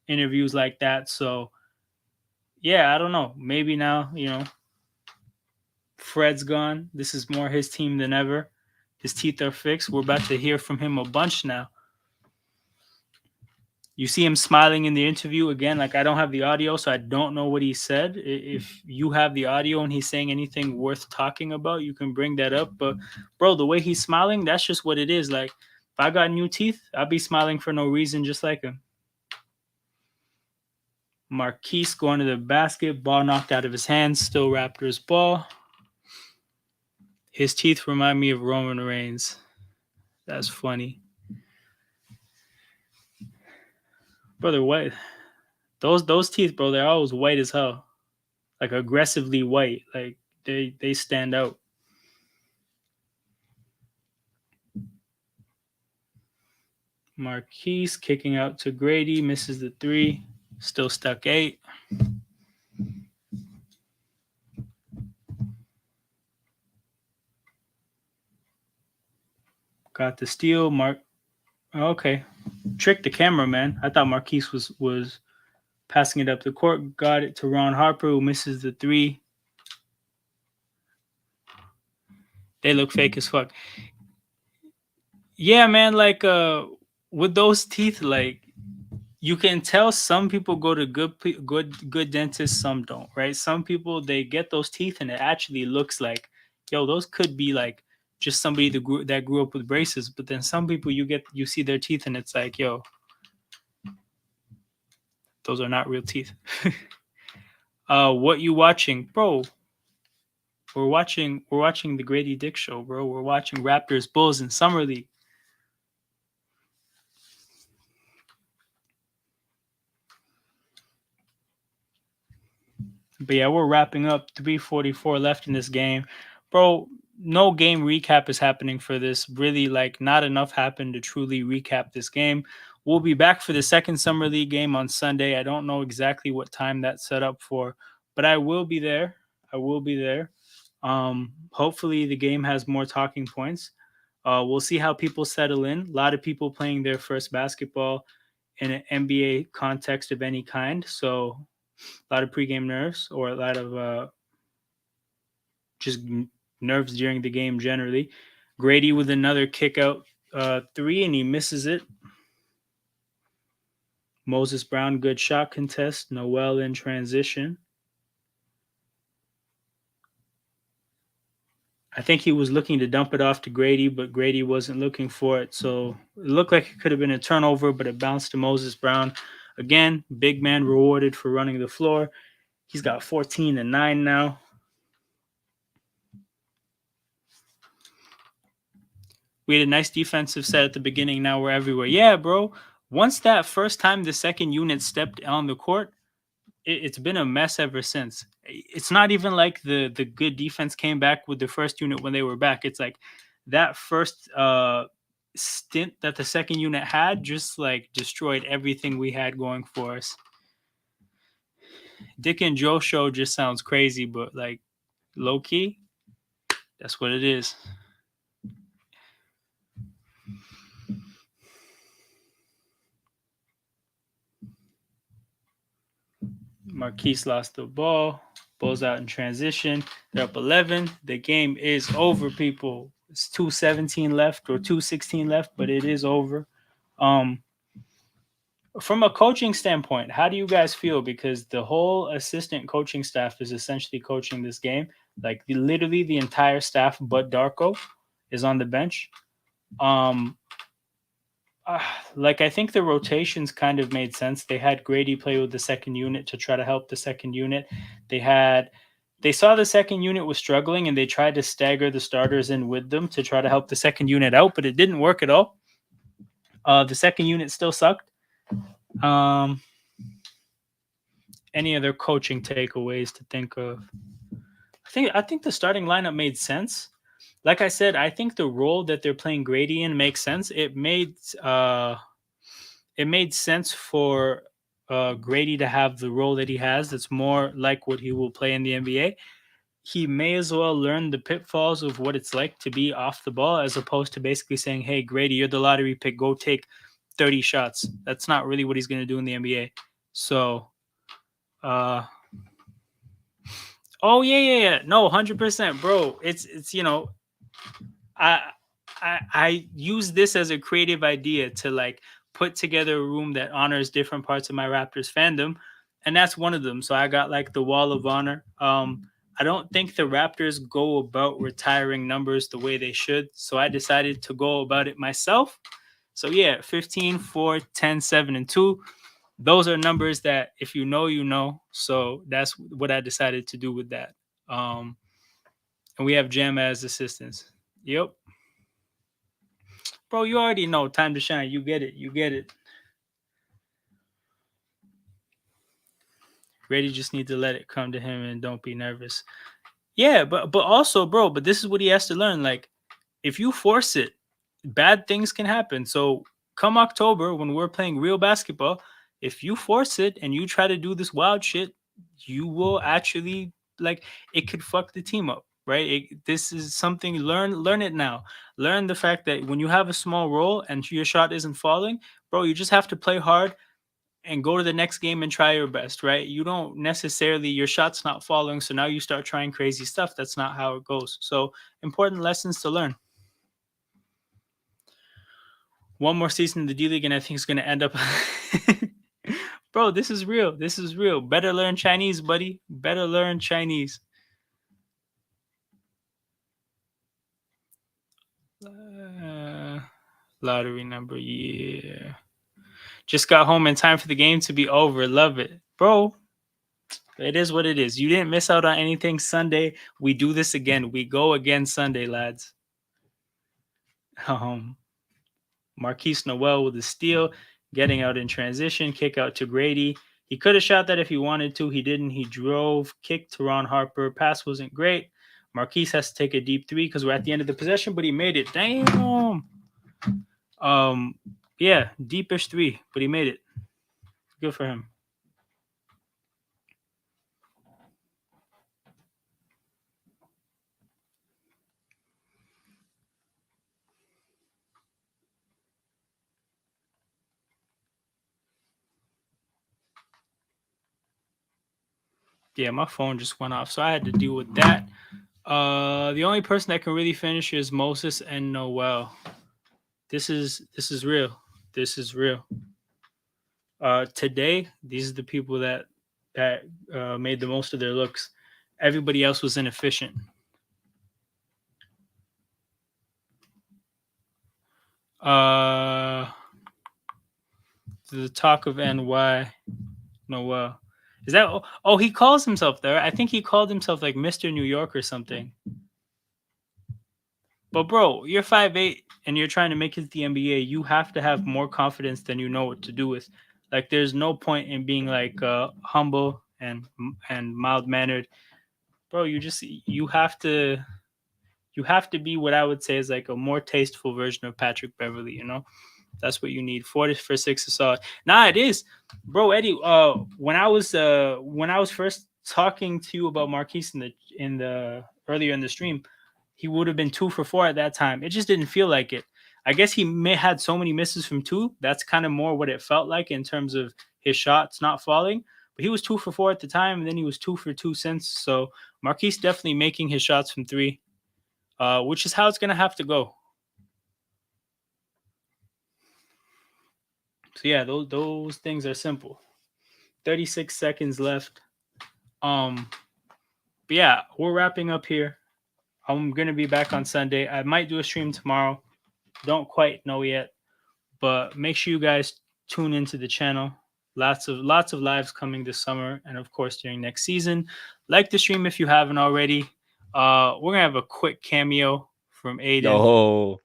interviews like that. So yeah, I don't know. Maybe now Fred's gone. This is more his team than ever. His teeth are fixed. We're about to hear from him a bunch now. You see him smiling in the interview again. Like I don't have the audio, so I don't know what he said. If you have the audio and he's saying anything worth talking about, you can bring that up. But bro, the way he's smiling, that's just what it is. Like if I got new teeth, I'd be smiling for no reason, just like him. Marquise going to the basket, ball knocked out of his hands, still Raptors ball. His teeth remind me of Roman Reigns. That's funny. Brother, what? Those teeth, bro, they're always white as hell. Like aggressively white. Like they stand out. Marquise kicking out to Gradey, misses the 3. Still stuck 8. Got the steal. Okay. Tricked the camera, man. I thought Marquise was passing it up the court. Got it to Ron Harper, who misses the 3. They look fake as fuck. Yeah, man, like with those teeth, like you can tell some people go to good dentists, some don't, right? Some people they get those teeth and it actually looks like, yo, those could be like just somebody that grew up with braces. But then some people you see their teeth and it's like, yo, those are not real teeth. What you watching, bro? We're watching the Gradey Dick Show, bro. We're watching Raptors-Bulls in summer league. But yeah, we're wrapping up. 3:44 left in this game. Bro, no game recap is happening for this. Really, like, not enough happened to truly recap this game. We'll be back for the second Summer League game on Sunday. I don't know exactly what time that's set up for, but I will be there. I will be there. Hopefully, the game has more talking points. We'll see how people settle in. A lot of people playing their first basketball in an NBA context of any kind. So, a lot of pregame nerves or a lot of just nerves during the game generally. Gradey with another kick out 3 and he misses it. Moses Brown, good shot contest. Noel in transition. I think he was looking to dump it off to Gradey, but Gradey wasn't looking for it. So it looked like it could have been a turnover, but it bounced to Moses Brown. Again, big man rewarded for running the floor. He's got 14 and 9 now. We had a nice defensive set at the beginning. Now we're everywhere. Yeah, bro. Once that first time the second unit stepped on the court, it's been a mess ever since. It's not even like the good defense came back with the first unit when they were back. It's like that first stint that the second unit had just like destroyed everything we had going for us. Dick and Joe show just sounds crazy, but like low key, that's what it is. Marquise lost the ball. Bulls out in transition. They're up 11. The game is over, people. It's 2:17 left or 2:16 left, but it is over. Um, from a coaching standpoint, how do you guys feel? Because the whole assistant coaching staff is essentially coaching this game. Like literally the entire staff, but Darko is on the bench. Um, like I think the rotations kind of made sense. They had Gradey play with the second unit to try to help the second unit. They saw the second unit was struggling and they tried to stagger the starters in with them to try to help the second unit out, but it didn't work at all. The second unit still sucked. Um, any other coaching takeaways to think of? I think the starting lineup made sense. Like I said, I think the role that they're playing Gradey in makes sense. It made sense for Gradey to have the role that he has. That's more like what he will play in the NBA. He may as well learn the pitfalls of what it's like to be off the ball, as opposed to basically saying, "Hey, Gradey, you're the lottery pick. Go take 30 shots." That's not really what he's going to do in the NBA. So, uh, oh yeah. No, 100%, bro. It's I I use this as a creative idea to like put together a room that honors different parts of my Raptors fandom, and that's one of them. So I got like the Wall of Honor. I don't think the Raptors go about retiring numbers the way they should, so I decided to go about it myself. So yeah, 15, 4, 10, 7, and 2. Those are numbers that if you know, you know. So that's what I decided to do with that. Um, and we have Jam as assistants. Yep. Bro, you already know. Time to shine. You get it. You get it. Grady just need to let it come to him and don't be nervous. Yeah, but also, bro, but this is what he has to learn. Like, if you force it, bad things can happen. So come October when we're playing real basketball, if you force it and you try to do this wild shit, you will actually like it could fuck the team up, right? This is something learn it now. Learn the fact that when you have a small role and your shot isn't falling, bro, you just have to play hard and go to the next game and try your best, right? You don't necessarily your shot's not falling, so now you start trying crazy stuff. That's not how it goes. So important lessons to learn. One more season in the D League, and I think it's going to end up. Bro, this is real. This is real. Better learn Chinese, buddy. Better learn Chinese. Lottery number, yeah. Just got home in time for the game to be over. Love it. Bro, it is what it is. You didn't miss out on anything Sunday. We do this again. We go again Sunday, lads. Um, Marquise Noel with a steal, getting out in transition, kick out to Gradey. He could have shot that if he wanted to. He didn't. He drove, kicked to Ron Harper. Pass wasn't great. Marquise has to take a deep three because we're at the end of the possession, but he made it. Damn. Um, yeah, deepish three, but he made it. Good for him. Yeah, my phone just went off, so I had to deal with that. The only person that can really finish is Moses and Noel. This is real. This is real. Today, these are the people that made the most of their looks. Everybody else was inefficient. Uh, the talk of NY Noel. Is that? Oh, he calls himself there. I think he called himself like Mr. New York or something. But bro, you're 5'8" and you're trying to make it to the NBA. You have to have more confidence than you know what to do with. Like, there's no point in being like humble and mild mannered, bro. You have to be what I would say is like a more tasteful version of Patrick Beverly. That's what you need. 4 for 6 is solid. Nah, it is, bro. Eddie, when I was first talking to you about Marquise in the earlier in the stream, he would have been 2 for 4 at that time. It just didn't feel like it. I guess he may had so many misses from two. That's kind of more what it felt like in terms of his shots not falling. But he was 2 for 4 at the time, and then he was 2 for 2 since. So Marquise definitely making his shots from three, which is how it's gonna have to go. So yeah, those things are simple. 36 seconds left. But yeah, we're wrapping up here. I'm gonna be back on Sunday. I might do a stream tomorrow. Don't quite know yet, but make sure you guys tune into the channel. Lots of lives coming this summer, and of course during next season. Like the stream if you haven't already. We're gonna have a quick cameo from Aiden. Yo,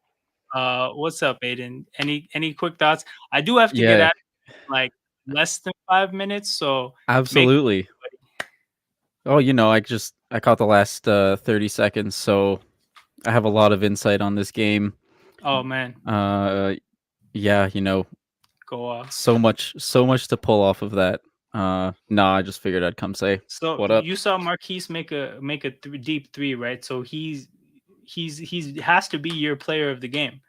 What's up, Aiden? Any quick thoughts? I do have to get yeah, out in like less than 5 minutes, so make absolutely. Oh, I caught the last 30 seconds, so I have a lot of insight on this game. oh man, Uh, yeah, go off. so much to pull off of that. Nah, I just figured I'd come say So what up. you saw Marquise make a deep three, right? So he's has to be your player of the game.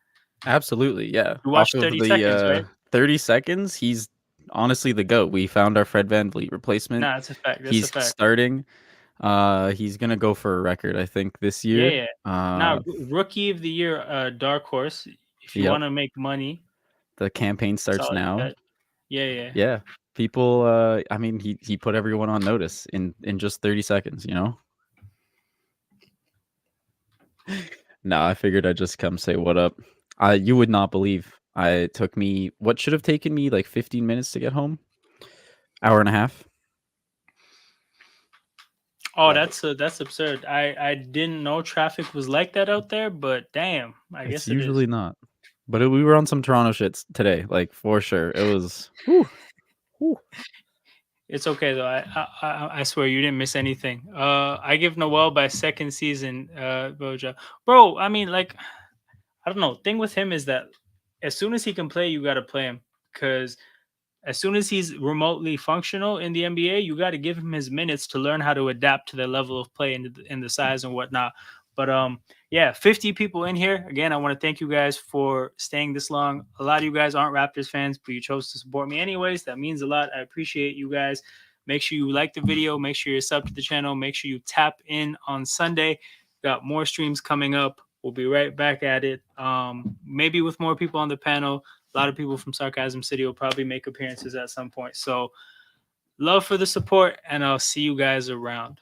Absolutely, yeah. You Off watched of 30 the seconds, right? 30 seconds, he's honestly the GOAT. We found our Fred VanVleet replacement. Nah, that's a fact. That's a He's fact. starting. He's gonna go for a record, I think, this Yeah, year. yeah. Now, rookie of the year, dark horse. If you Yep. want to make money, The campaign starts solid now. bet. Yeah, yeah. Yeah. People I mean he put everyone on notice in just 30 seconds, No, I figured I'd just come say what up. You would not believe it took me what should have taken me like 15 minutes to get home. Hour and a half. Oh, that's absurd. I didn't know traffic was like that out there, but damn, I It's guess it is. usually not. But we were on some Toronto shits today, like for sure. It was whew, whew. It's okay though. I swear you didn't miss anything. I give Noel by second season, Boja. Bro, I mean, like, I don't know. Thing with him is that as soon as he can play, you got to play him because as soon as he's remotely functional in the NBA, you got to give him his minutes to learn how to adapt to the level of play and the size and whatnot. But yeah, 50 people in here. Again, I want to thank you guys for staying this long. A lot of you guys aren't Raptors fans, but you chose to support me anyways. That means a lot. I appreciate you guys. Make sure you like the video. Make sure you're sub to the channel. Make sure you tap in on Sunday. Got more streams coming up. We'll be right back at it. Maybe with more people on the panel. A lot of people from Sarcasm City will probably make appearances at some point. So, love for the support, and I'll see you guys around.